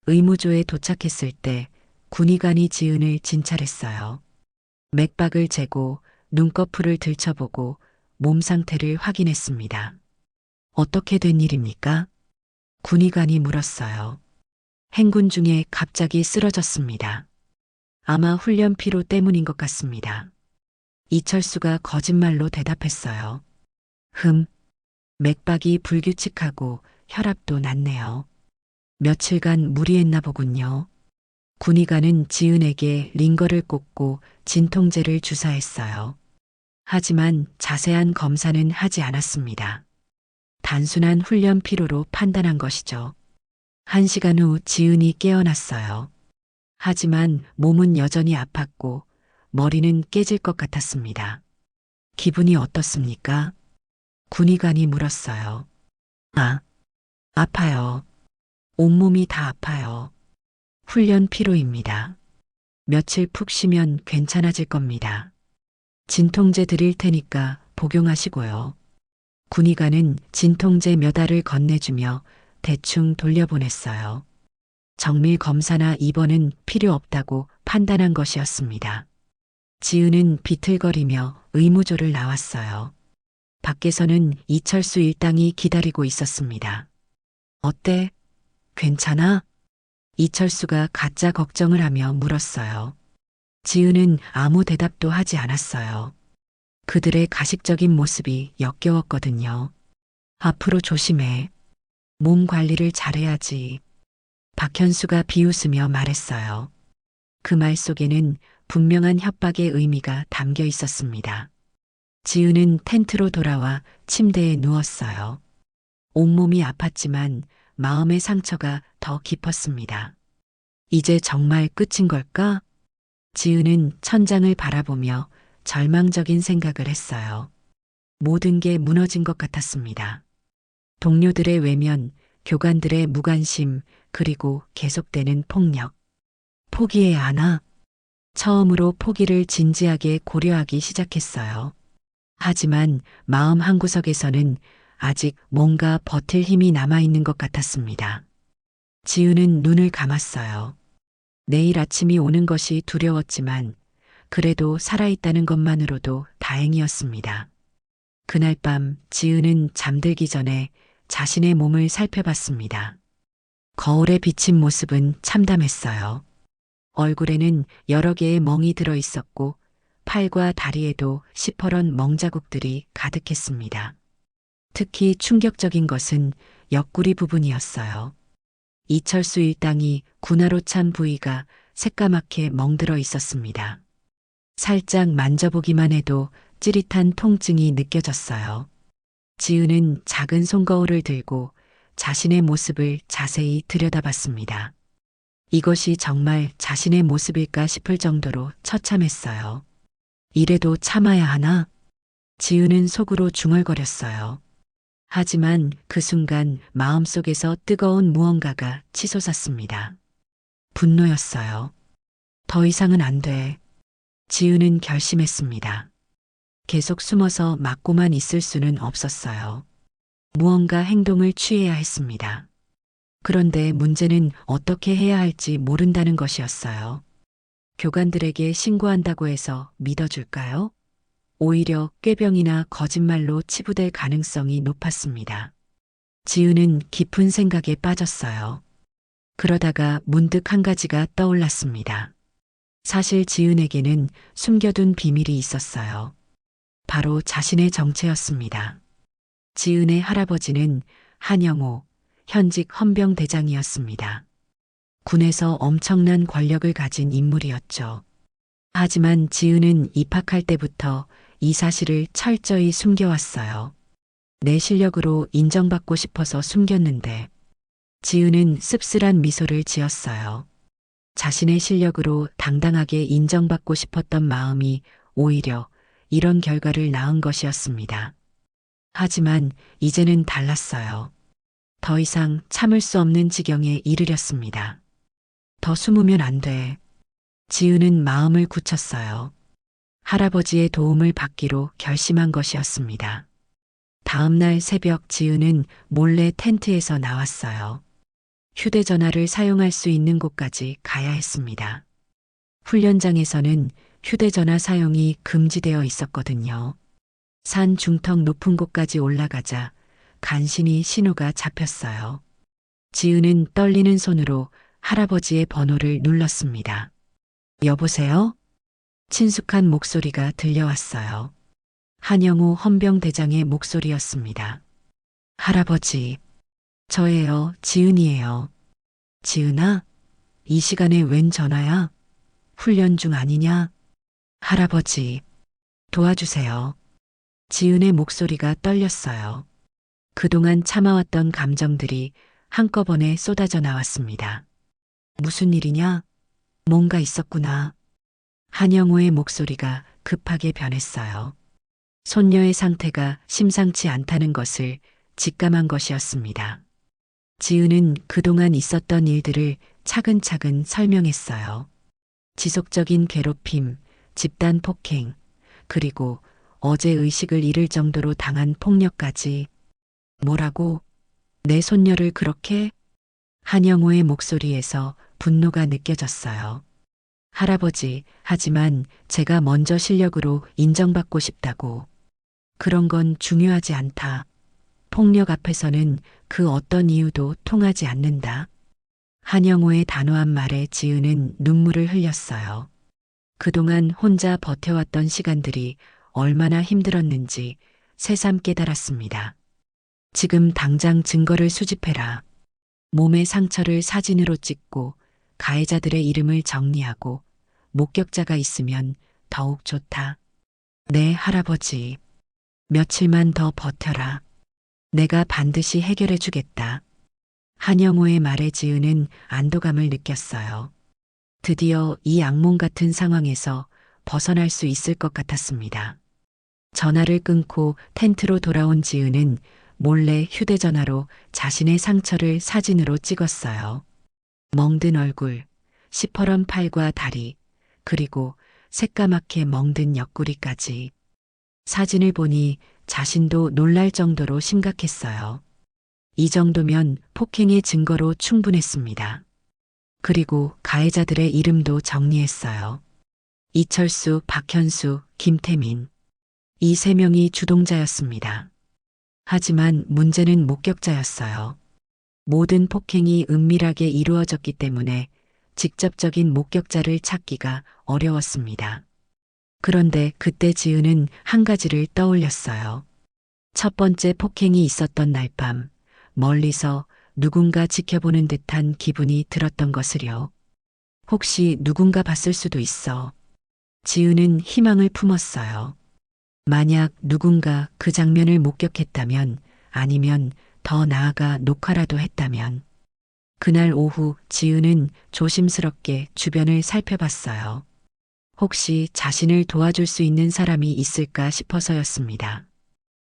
의무조에 도착했을 때 군의관이 지은을 진찰했어요. 맥박을 재고 눈꺼풀을 들춰보고 몸 상태를 확인했습니다. 어떻게 된 일입니까? 군의관이 물었어요. 행군 중에 갑자기 쓰러졌습니다. 아마 훈련 피로 때문인 것 같습니다. 이철수가 거짓말로 대답했어요. 맥박이 불규칙하고 혈압도 낮네요. 며칠간 무리했나 보군요. 군의관은 지은에게 링거를 꽂고 진통제를 주사했어요. 하지만 자세한 검사는 하지 않았습니다. 단순한 훈련 피로로 판단한 것이죠. 1시간 후 지은이 깨어났어요. 하지만 몸은 여전히 아팠고 머리는 깨질 것 같았습니다. 기분이 어떻습니까? 군의관이 물었어요. 아파요. 온몸이 다 아파요. 훈련 피로입니다. 며칠 푹 쉬면 괜찮아질 겁니다. 진통제 드릴 테니까 복용하시고요. 군의관은 진통제 몇 알을 건네주며 대충 돌려보냈어요. 정밀 검사나 입원은 필요 없다고 판단한 것이었습니다. 지은은 비틀거리며 의무조를 나왔어요. 밖에서는 이철수 일당이 기다리고 있었습니다. 어때? 괜찮아? 이철수가 가짜 걱정을 하며 물었어요. 지은은 아무 대답도 하지 않았어요. 그들의 가식적인 모습이 역겨웠거든요. 앞으로 조심해. 몸 관리를 잘해야지. 박현수가 비웃으며 말했어요. 그 말 속에는 분명한 협박의 의미가 담겨 있었습니다. 지은은 텐트로 돌아와 침대에 누웠어요. 온몸이 아팠지만 마음의 상처가 더 깊었습니다. 이제 정말 끝인 걸까? 지은은 천장을 바라보며 절망적인 생각을 했어요. 모든 게 무너진 것 같았습니다. 동료들의 외면, 교관들의 무관심, 그리고 계속되는 폭력. 포기해야 하나? 처음으로 포기를 진지하게 고려하기 시작했어요. 하지만 마음 한구석에서는 아직 뭔가 버틸 힘이 남아있는 것 같았습니다. 지은은 눈을 감았어요. 내일 아침이 오는 것이 두려웠지만 그래도 살아있다는 것만으로도 다행이었습니다. 그날 밤 지은은 잠들기 전에 자신의 몸을 살펴봤습니다. 거울에 비친 모습은 참담했어요. 얼굴에는 여러 개의 멍이 들어 있었고 팔과 다리에도 시퍼런 멍자국들이 가득했습니다. 특히 충격적인 것은 옆구리 부분이었어요. 이철수 일당이 군화로 찬 부위가 새까맣게 멍들어 있었습니다. 살짝 만져보기만 해도 찌릿한 통증이 느껴졌어요. 지은은 작은 손거울을 들고 자신의 모습을 자세히 들여다봤습니다. 이것이 정말 자신의 모습일까 싶을 정도로 처참했어요. 이래도 참아야 하나? 지은은 속으로 중얼거렸어요. 하지만 그 순간 마음속에서 뜨거운 무언가가 치솟았습니다. 분노였어요. 더 이상은 안 돼. 지은은 결심했습니다. 계속 숨어서 막고만 있을 수는 없었어요. 무언가 행동을 취해야 했습니다. 그런데 문제는 어떻게 해야 할지 모른다는 것이었어요. 교관들에게 신고한다고 해서 믿어줄까요? 오히려 꾀병이나 거짓말로 치부될 가능성이 높았습니다. 지은은 깊은 생각에 빠졌어요. 그러다가 문득 한 가지가 떠올랐습니다. 사실 지은에게는 숨겨둔 비밀이 있었어요. 바로 자신의 정체였습니다. 지은의 할아버지는 한영호, 현직 헌병대장이었습니다. 군에서 엄청난 권력을 가진 인물이었죠. 하지만 지은은 입학할 때부터 이 사실을 철저히 숨겨왔어요. 내 실력으로 인정받고 싶어서 숨겼는데 지은은 씁쓸한 미소를 지었어요. 자신의 실력으로 당당하게 인정받고 싶었던 마음이 오히려 이런 결과를 낳은 것이었습니다. 하지만 이제는 달랐어요. 더 이상 참을 수 없는 지경에 이르렀습니다. 더 숨으면 안 돼. 지은은 마음을 굳혔어요. 할아버지의 도움을 받기로 결심한 것이었습니다. 다음 날 새벽 지은은 몰래 텐트에서 나왔어요. 휴대전화를 사용할 수 있는 곳까지 가야 했습니다. 훈련장에서는 휴대전화 사용이 금지되어 있었거든요. 산 중턱 높은 곳까지 올라가자 간신히 신호가 잡혔어요. 지은은 떨리는 손으로 할아버지의 번호를 눌렀습니다. 여보세요? 친숙한 목소리가 들려왔어요. 한영호 헌병대장의 목소리였습니다. 할아버지, 저예요, 지은이에요. 지은아? 이 시간에 웬 전화야? 훈련 중 아니냐? 할아버지, 도와주세요. 지은의 목소리가 떨렸어요. 그동안 참아왔던 감정들이 한꺼번에 쏟아져 나왔습니다. 무슨 일이냐? 뭔가 있었구나. 한영호의 목소리가 급하게 변했어요. 손녀의 상태가 심상치 않다는 것을 직감한 것이었습니다. 지은은 그동안 있었던 일들을 차근차근 설명했어요. 지속적인 괴롭힘, 집단 폭행, 그리고 어제 의식을 잃을 정도로 당한 폭력까지. 뭐라고? 내 손녀를 그렇게? 한영호의 목소리에서 분노가 느껴졌어요. 할아버지, 하지만 제가 먼저 실력으로 인정받고 싶다고. 그런 건 중요하지 않다. 폭력 앞에서는 그 어떤 이유도 통하지 않는다. 한영호의 단호한 말에 지은은 눈물을 흘렸어요. 그동안 혼자 버텨왔던 시간들이 얼마나 힘들었는지 새삼 깨달았습니다. 지금 당장 증거를 수집해라. 몸의 상처를 사진으로 찍고 가해자들의 이름을 정리하고 목격자가 있으면 더욱 좋다. 네, 할아버지. 며칠만 더 버텨라. 내가 반드시 해결해 주겠다. 한영호의 말에 지은은 안도감을 느꼈어요. 드디어 이 악몽 같은 상황에서 벗어날 수 있을 것 같았습니다. 전화를 끊고 텐트로 돌아온 지은은 몰래 휴대전화로 자신의 상처를 사진으로 찍었어요. 멍든 얼굴, 시퍼런 팔과 다리, 그리고 새까맣게 멍든 옆구리까지. 사진을 보니 자신도 놀랄 정도로 심각했어요. 이 정도면 폭행의 증거로 충분했습니다. 그리고 가해자들의 이름도 정리했어요. 이철수, 박현수, 김태민. 이 세 명이 주동자였습니다. 하지만 문제는 목격자였어요. 모든 폭행이 은밀하게 이루어졌기 때문에 직접적인 목격자를 찾기가 어려웠습니다. 그런데 그때 지은은 한 가지를 떠올렸어요. 첫 번째 폭행이 있었던 날 밤, 멀리서 누군가 지켜보는 듯한 기분이 들었던 것을요. 혹시 누군가 봤을 수도 있어. 지은은 희망을 품었어요. 만약 누군가 그 장면을 목격했다면, 아니면 더 나아가 녹화라도 했다면. 그날 오후 지은은 조심스럽게 주변을 살펴봤어요. 혹시 자신을 도와줄 수 있는 사람이 있을까 싶어서였습니다.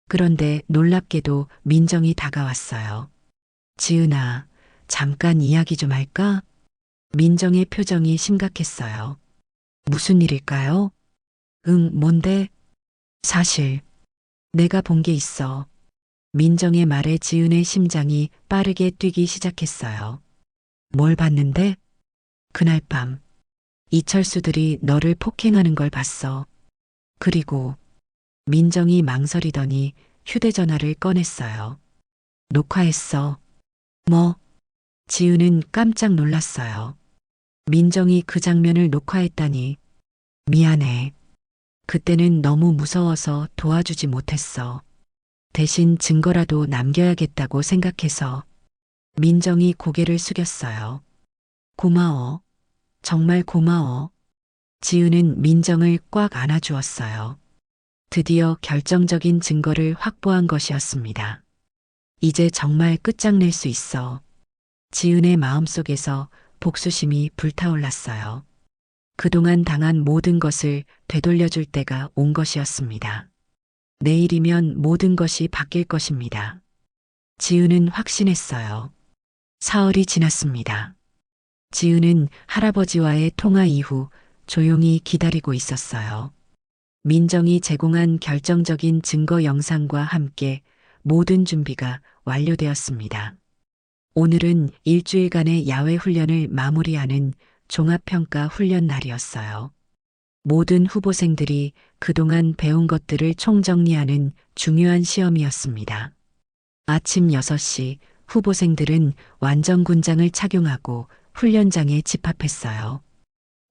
그런데 놀랍게도 민정이 다가왔어요. 지은아, 잠깐 이야기 좀 할까? 민정의 표정이 심각했어요. 무슨 일일까요? 응, 뭔데? 사실, 내가 본 게 있어. 민정의 말에 지은의 심장이 빠르게 뛰기 시작했어요. 뭘 봤는데? 그날 밤, 이철수들이 너를 폭행하는 걸 봤어. 그리고 민정이 망설이더니 휴대전화를 꺼냈어요. 녹화했어. 뭐? 지은은 깜짝 놀랐어요. 민정이 그 장면을 녹화했다니. 미안해. 그때는 너무 무서워서 도와주지 못했어. 대신 증거라도 남겨야겠다고 생각해서. 민정이 고개를 숙였어요. 고마워. 정말 고마워. 지은은 민정을 꽉 안아주었어요. 드디어 결정적인 증거를 확보한 것이었습니다. 이제 정말 끝장낼 수 있어. 지은의 마음속에서 복수심이 불타올랐어요. 그동안 당한 모든 것을 되돌려줄 때가 온 것이었습니다. 내일이면 모든 것이 바뀔 것입니다. 지은은 확신했어요. 사흘이 지났습니다. 지은은 할아버지와의 통화 이후 조용히 기다리고 있었어요. 민정이 제공한 결정적인 증거 영상과 함께 모든 준비가 완료되었습니다. 오늘은 일주일간의 야외 훈련을 마무리하는 종합평가 훈련 날이었어요. 모든 후보생들이 그동안 배운 것들을 총정리하는 중요한 시험이었습니다. 아침 6시 후보생들은 완전군장을 착용하고 훈련장에 집합했어요.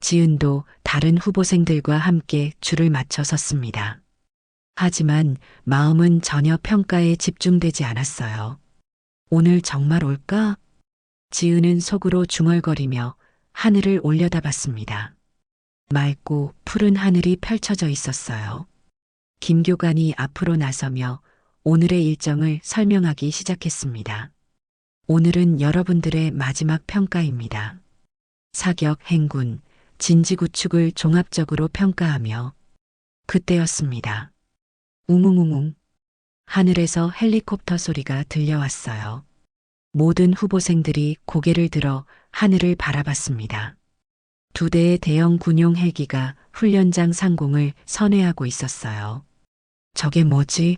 지은도 다른 후보생들과 함께 줄을 맞춰 섰습니다. 하지만 마음은 전혀 평가에 집중되지 않았어요. 오늘 정말 올까? 지은은 속으로 중얼거리며 하늘을 올려다봤습니다. 맑고 푸른 하늘이 펼쳐져 있었어요. 김 교관이 앞으로 나서며 오늘의 일정을 설명하기 시작했습니다. 오늘은 여러분들의 마지막 평가입니다. 사격, 행군, 진지구축을 종합적으로 평가하며 그때였습니다. 웅웅웅웅. 하늘에서 헬리콥터 소리가 들려왔어요. 모든 후보생들이 고개를 들어 하늘을 바라봤습니다. 2대의 대형 군용 헬기가 훈련장 상공을 선회하고 있었어요. 저게 뭐지?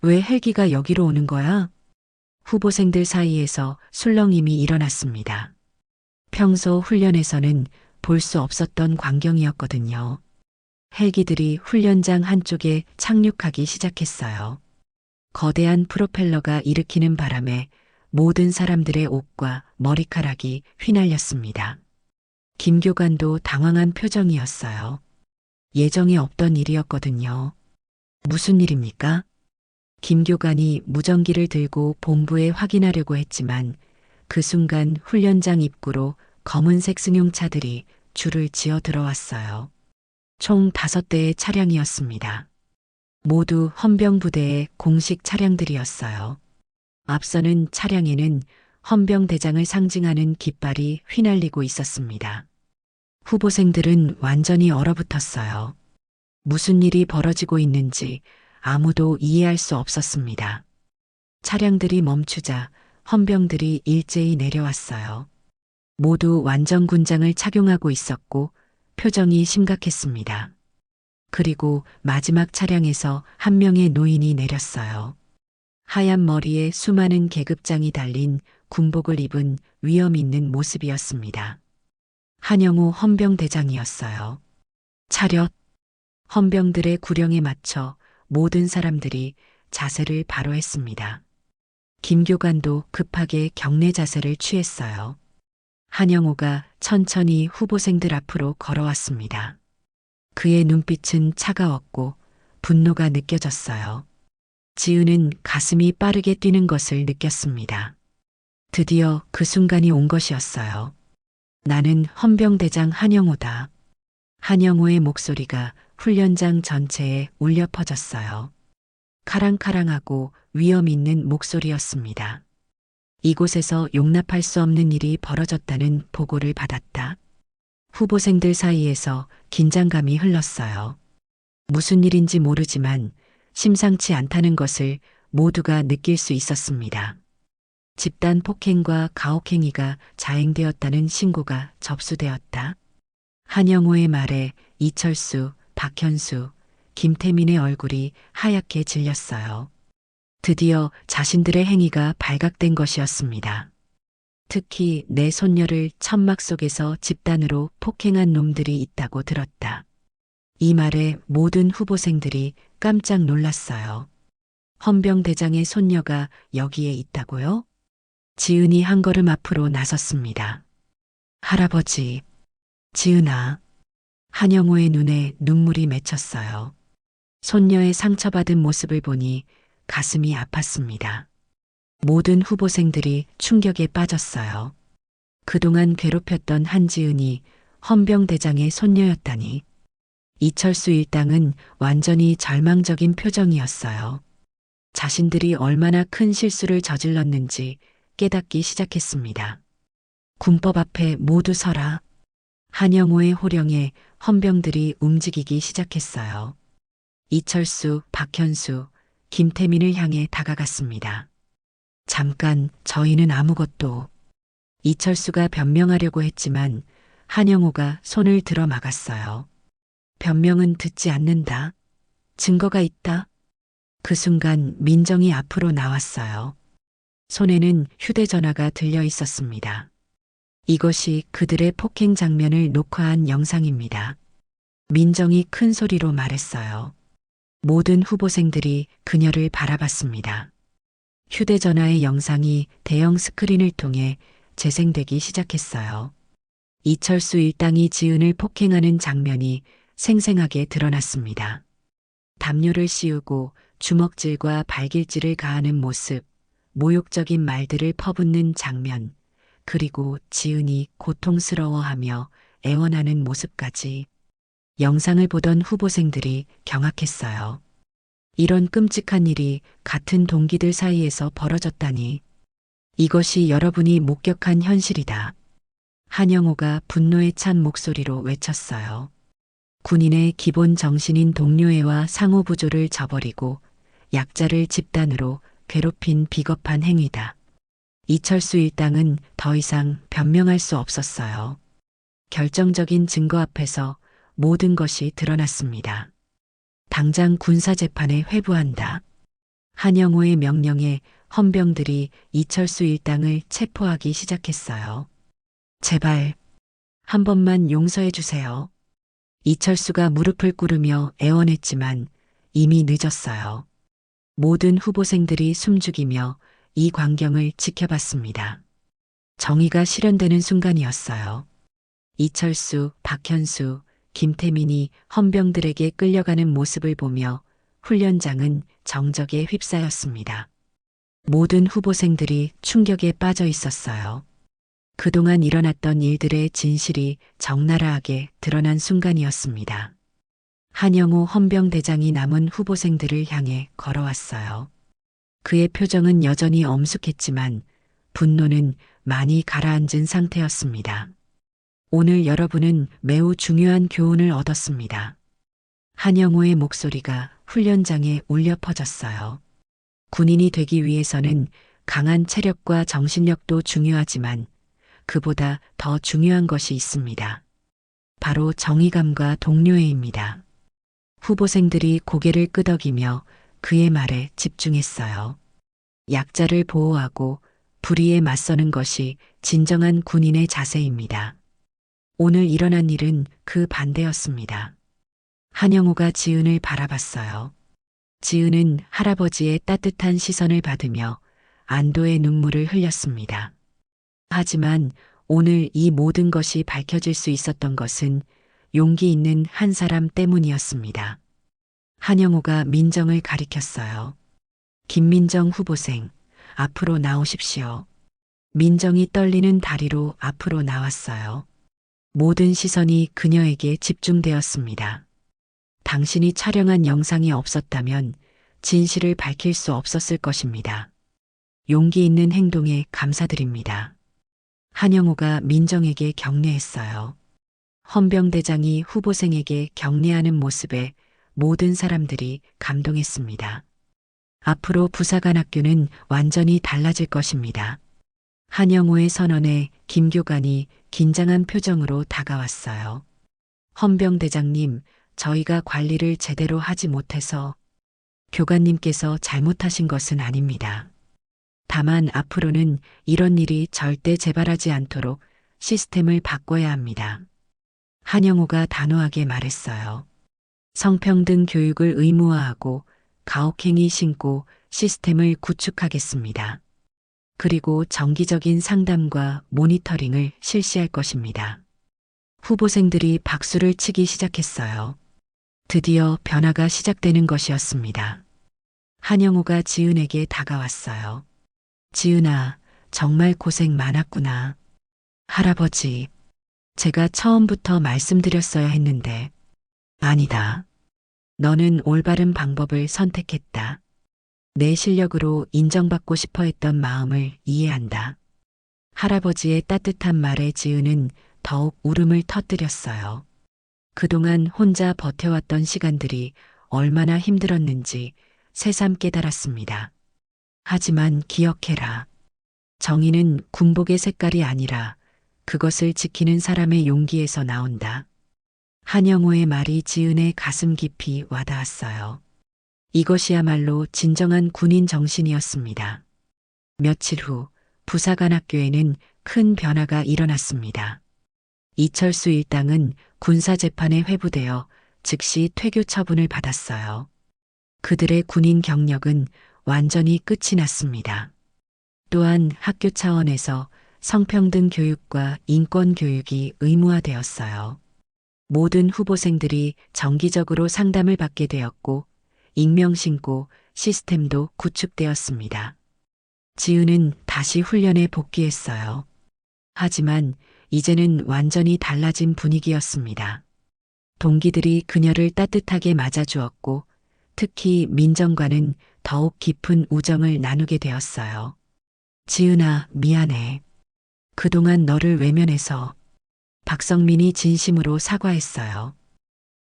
왜 헬기가 여기로 오는 거야? 후보생들 사이에서 술렁임이 일어났습니다. 평소 훈련에서는 볼 수 없었던 광경이었거든요. 헬기들이 훈련장 한쪽에 착륙하기 시작했어요. 거대한 프로펠러가 일으키는 바람에 모든 사람들의 옷과 머리카락이 휘날렸습니다. 김 교관도 당황한 표정이었어요. 예정에 없던 일이었거든요. 무슨 일입니까? 김 교관이 무전기를 들고 본부에 확인하려고 했지만 그 순간 훈련장 입구로 검은색 승용차들이 줄을 지어 들어왔어요. 총 5대의 차량이었습니다. 모두 헌병부대의 공식 차량들이었어요. 앞서는 차량에는 헌병대장을 상징하는 깃발이 휘날리고 있었습니다. 후보생들은 완전히 얼어붙었어요. 무슨 일이 벌어지고 있는지 아무도 이해할 수 없었습니다. 차량들이 멈추자 헌병들이 일제히 내려왔어요. 모두 완전 군장을 착용하고 있었고 표정이 심각했습니다. 그리고 마지막 차량에서 한 명의 노인이 내렸어요. 하얀 머리에 수많은 계급장이 달린 군복을 입은 위험 있는 모습이었습니다. 한영우 헌병대장이었어요. 차렷! 헌병들의 구령에 맞춰 모든 사람들이 자세를 바로 했습니다. 김교관도 급하게 경례 자세를 취했어요. 한영우가 천천히 후보생들 앞으로 걸어왔습니다. 그의 눈빛은 차가웠고 분노가 느껴졌어요. 지은은 가슴이 빠르게 뛰는 것을 느꼈습니다. 드디어 그 순간이 온 것이었어요. 나는 헌병대장 한영우다. 한영우의 목소리가 훈련장 전체에 울려 퍼졌어요. 카랑카랑하고 위험 있는 목소리였습니다. 이곳에서 용납할 수 없는 일이 벌어졌다는 보고를 받았다. 후보생들 사이에서 긴장감이 흘렀어요. 무슨 일인지 모르지만 심상치 않다는 것을 모두가 느낄 수 있었습니다. 집단 폭행과 가혹행위가 자행되었다는 신고가 접수되었다. 한영호의 말에 이철수, 박현수, 김태민의 얼굴이 하얗게 질렸어요. 드디어 자신들의 행위가 발각된 것이었습니다. 특히 내 손녀를 천막 속에서 집단으로 폭행한 놈들이 있다고 들었다. 이 말에 모든 후보생들이 깜짝 놀랐어요. 헌병대장의 손녀가 여기에 있다고요? 지은이 한 걸음 앞으로 나섰습니다. 할아버지, 지은아. 한영호의 눈에 눈물이 맺혔어요. 손녀의 상처받은 모습을 보니 가슴이 아팠습니다. 모든 후보생들이 충격에 빠졌어요. 그동안 괴롭혔던 한지은이 헌병대장의 손녀였다니. 이철수 일당은 완전히 절망적인 표정이었어요. 자신들이 얼마나 큰 실수를 저질렀는지 깨닫기 시작했습니다. 군법 앞에 모두 서라. 한영호의 호령에 헌병들이 움직이기 시작했어요. 이철수, 박현수, 김태민을 향해 다가갔습니다. 잠깐, 저희는 아무것도. 이철수가 변명하려고 했지만 한영호가 손을 들어 막았어요. 변명은 듣지 않는다. 증거가 있다. 그 순간 민정이 앞으로 나왔어요. 손에는 휴대전화가 들려 있었습니다. 이것이 그들의 폭행 장면을 녹화한 영상입니다. 민정이 큰 소리로 말했어요. 모든 후보생들이 그녀를 바라봤습니다. 휴대전화의 영상이 대형 스크린을 통해 재생되기 시작했어요. 이철수 일당이 지은을 폭행하는 장면이 생생하게 드러났습니다. 담요를 씌우고 주먹질과 발길질을 가하는 모습, 모욕적인 말들을 퍼붓는 장면, 그리고 지은이 고통스러워하며 애원하는 모습까지. 영상을 보던 후보생들이 경악했어요. 이런 끔찍한 일이 같은 동기들 사이에서 벌어졌다니. 이것이 여러분이 목격한 현실이다. 한영호가 분노에 찬 목소리로 외쳤어요. 군인의 기본 정신인 동료애와 상호부조를 저버리고 약자를 집단으로 괴롭힌 비겁한 행위다. 이철수 일당은 더 이상 변명할 수 없었어요. 결정적인 증거 앞에서 모든 것이 드러났습니다. 당장 군사재판에 회부한다. 한영호의 명령에 헌병들이 이철수 일당을 체포하기 시작했어요. 제발, 한 번만 용서해 주세요. 이철수가 무릎을 꿇으며 애원했지만 이미 늦었어요. 모든 후보생들이 숨죽이며 이 광경을 지켜봤습니다. 정의가 실현되는 순간이었어요. 이철수, 박현수, 김태민이 헌병들에게 끌려가는 모습을 보며 훈련장은 정적에 휩싸였습니다. 모든 후보생들이 충격에 빠져 있었어요. 그동안 일어났던 일들의 진실이 적나라하게 드러난 순간이었습니다. 한영호 헌병대장이 남은 후보생들을 향해 걸어왔어요. 그의 표정은 여전히 엄숙했지만 분노는 많이 가라앉은 상태였습니다. 오늘 여러분은 매우 중요한 교훈을 얻었습니다. 한영호의 목소리가 훈련장에 울려 퍼졌어요. 군인이 되기 위해서는 강한 체력과 정신력도 중요하지만 그보다 더 중요한 것이 있습니다. 바로 정의감과 동료애입니다. 후보생들이 고개를 끄덕이며 그의 말에 집중했어요. 약자를 보호하고 불의에 맞서는 것이 진정한 군인의 자세입니다. 오늘 일어난 일은 그 반대였습니다. 한영호가 지은을 바라봤어요. 지은은 할아버지의 따뜻한 시선을 받으며 안도의 눈물을 흘렸습니다. 하지만 오늘 이 모든 것이 밝혀질 수 있었던 것은 용기 있는 한 사람 때문이었습니다. 한영호가 민정을 가리켰어요. 김민정 후보생, 앞으로 나오십시오. 민정이 떨리는 다리로 앞으로 나왔어요. 모든 시선이 그녀에게 집중되었습니다. 당신이 촬영한 영상이 없었다면 진실을 밝힐 수 없었을 것입니다. 용기 있는 행동에 감사드립니다. 한영호가 민정에게 격려했어요. 헌병대장이 후보생에게 격려하는 모습에 모든 사람들이 감동했습니다. 앞으로 부사관학교는 완전히 달라질 것입니다. 한영호의 선언에 김교관이 긴장한 표정으로 다가왔어요. 헌병대장님, 저희가 관리를 제대로 하지 못해서 교관님께서 잘못하신 것은 아닙니다. 다만 앞으로는 이런 일이 절대 재발하지 않도록 시스템을 바꿔야 합니다. 한영호가 단호하게 말했어요. 성평등 교육을 의무화하고 가혹행위 신고 시스템을 구축하겠습니다. 그리고 정기적인 상담과 모니터링을 실시할 것입니다. 후보생들이 박수를 치기 시작했어요. 드디어 변화가 시작되는 것이었습니다. 한영호가 지은에게 다가왔어요. 지은아, 정말 고생 많았구나. 할아버지, 제가 처음부터 말씀드렸어야 했는데. 아니다. 너는 올바른 방법을 선택했다. 내 실력으로 인정받고 싶어 했던 마음을 이해한다. 할아버지의 따뜻한 말에 지은은 더욱 울음을 터뜨렸어요. 그동안 혼자 버텨왔던 시간들이 얼마나 힘들었는지 새삼 깨달았습니다. 하지만 기억해라. 정의는 군복의 색깔이 아니라 그것을 지키는 사람의 용기에서 나온다. 한영호의 말이 지은의 가슴 깊이 와닿았어요. 이것이야말로 진정한 군인 정신이었습니다. 며칠 후 부사관학교에는 큰 변화가 일어났습니다. 이철수 일당은 군사재판에 회부되어 즉시 퇴교 처분을 받았어요. 그들의 군인 경력은 완전히 끝이 났습니다. 또한 학교 차원에서 성평등 교육과 인권 교육이 의무화되었어요. 모든 후보생들이 정기적으로 상담을 받게 되었고 익명신고 시스템도 구축되었습니다. 지은은 다시 훈련에 복귀했어요. 하지만 이제는 완전히 달라진 분위기였습니다. 동기들이 그녀를 따뜻하게 맞아주었고 특히 민정과는 더욱 깊은 우정을 나누게 되었어요. 지은아, 미안해. 그동안 너를 외면해서. 박성민이 진심으로 사과했어요.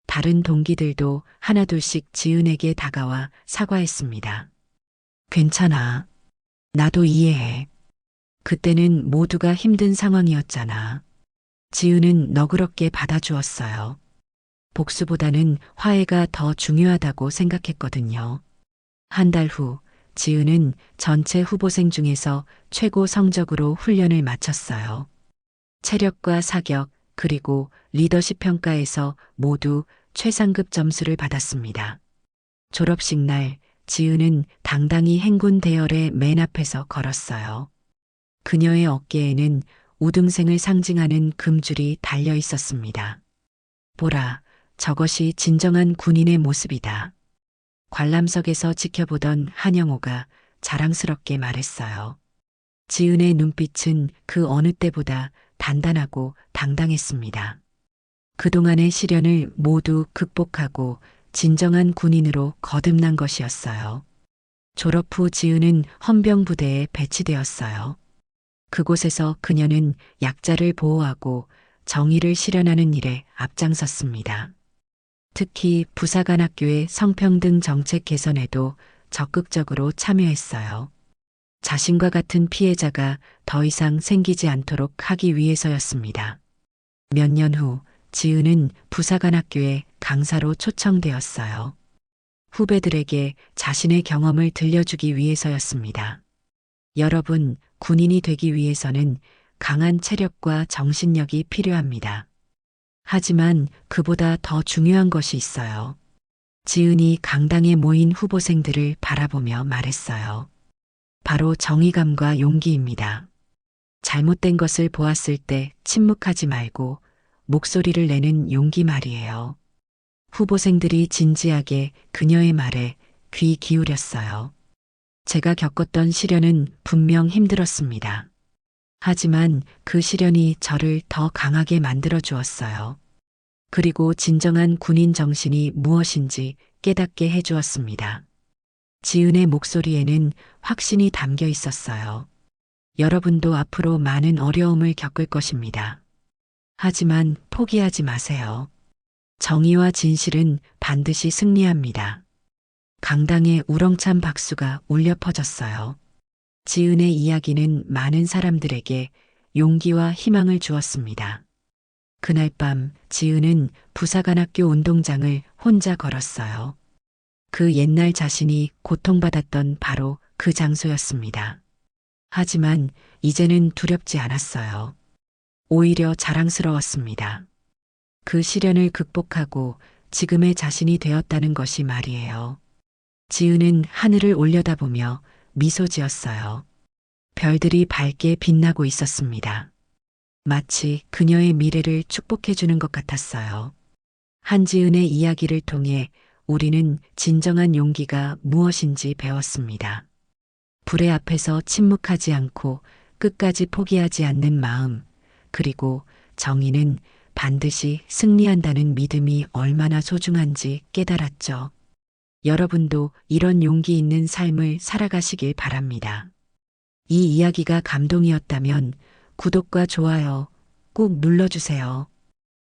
다른 동기들도 하나둘씩 지은에게 다가와 사과했습니다. 괜찮아. 나도 이해해. 그때는 모두가 힘든 상황이었잖아. 지은은 너그럽게 받아주었어요. 복수보다는 화해가 더 중요하다고 생각했거든요. 한 달 후, 지은은 전체 후보생 중에서 최고 성적으로 훈련을 마쳤어요. 체력과 사격, 그리고 리더십 평가에서 모두 최상급 점수를 받았습니다. 졸업식 날, 지은은 당당히 행군 대열의 맨 앞에서 걸었어요. 그녀의 어깨에는 우등생을 상징하는 금줄이 달려 있었습니다. 보라, 저것이 진정한 군인의 모습이다. 관람석에서 지켜보던 한영호가 자랑스럽게 말했어요. 지은의 눈빛은 그 어느 때보다 단단하고 당당했습니다. 그동안의 시련을 모두 극복하고 진정한 군인으로 거듭난 것이었어요. 졸업 후 지은은 헌병부대에 배치되었어요. 그곳에서 그녀는 약자를 보호하고 정의를 실현하는 일에 앞장섰습니다. 특히 부사관학교의 성평등 정책 개선에도 적극적으로 참여했어요. 자신과 같은 피해자가 더 이상 생기지 않도록 하기 위해서였습니다. 몇 년 후 지은은 부사관학교에 강사로 초청되었어요. 후배들에게 자신의 경험을 들려주기 위해서였습니다. 여러분, 군인이 되기 위해서는 강한 체력과 정신력이 필요합니다. 하지만 그보다 더 중요한 것이 있어요. 지은이 강당에 모인 후보생들을 바라보며 말했어요. 바로 정의감과 용기입니다. 잘못된 것을 보았을 때 침묵하지 말고 목소리를 내는 용기 말이에요. 후보생들이 진지하게 그녀의 말에 귀 기울였어요. 제가 겪었던 시련은 분명 힘들었습니다. 하지만 그 시련이 저를 더 강하게 만들어 주었어요. 그리고 진정한 군인 정신이 무엇인지 깨닫게 해 주었습니다. 지은의 목소리에는 확신이 담겨 있었어요. 여러분도 앞으로 많은 어려움을 겪을 것입니다. 하지만 포기하지 마세요. 정의와 진실은 반드시 승리합니다. 강당에 우렁찬 박수가 울려 퍼졌어요. 지은의 이야기는 많은 사람들에게 용기와 희망을 주었습니다. 그날 밤 지은은 부사관학교 운동장을 혼자 걸었어요. 그 옛날 자신이 고통받았던 바로 그 장소였습니다. 하지만 이제는 두렵지 않았어요. 오히려 자랑스러웠습니다. 그 시련을 극복하고 지금의 자신이 되었다는 것이 말이에요. 지은은 하늘을 올려다보며 미소 지었어요. 별들이 밝게 빛나고 있었습니다. 마치 그녀의 미래를 축복해주는 것 같았어요. 한지은의 이야기를 통해 우리는 진정한 용기가 무엇인지 배웠습니다. 불의 앞에서 침묵하지 않고 끝까지 포기하지 않는 마음, 그리고 정의는 반드시 승리한다는 믿음이 얼마나 소중한지 깨달았죠. 여러분도 이런 용기 있는 삶을 살아가시길 바랍니다. 이 이야기가 감동이었다면 구독과 좋아요 꼭 눌러주세요.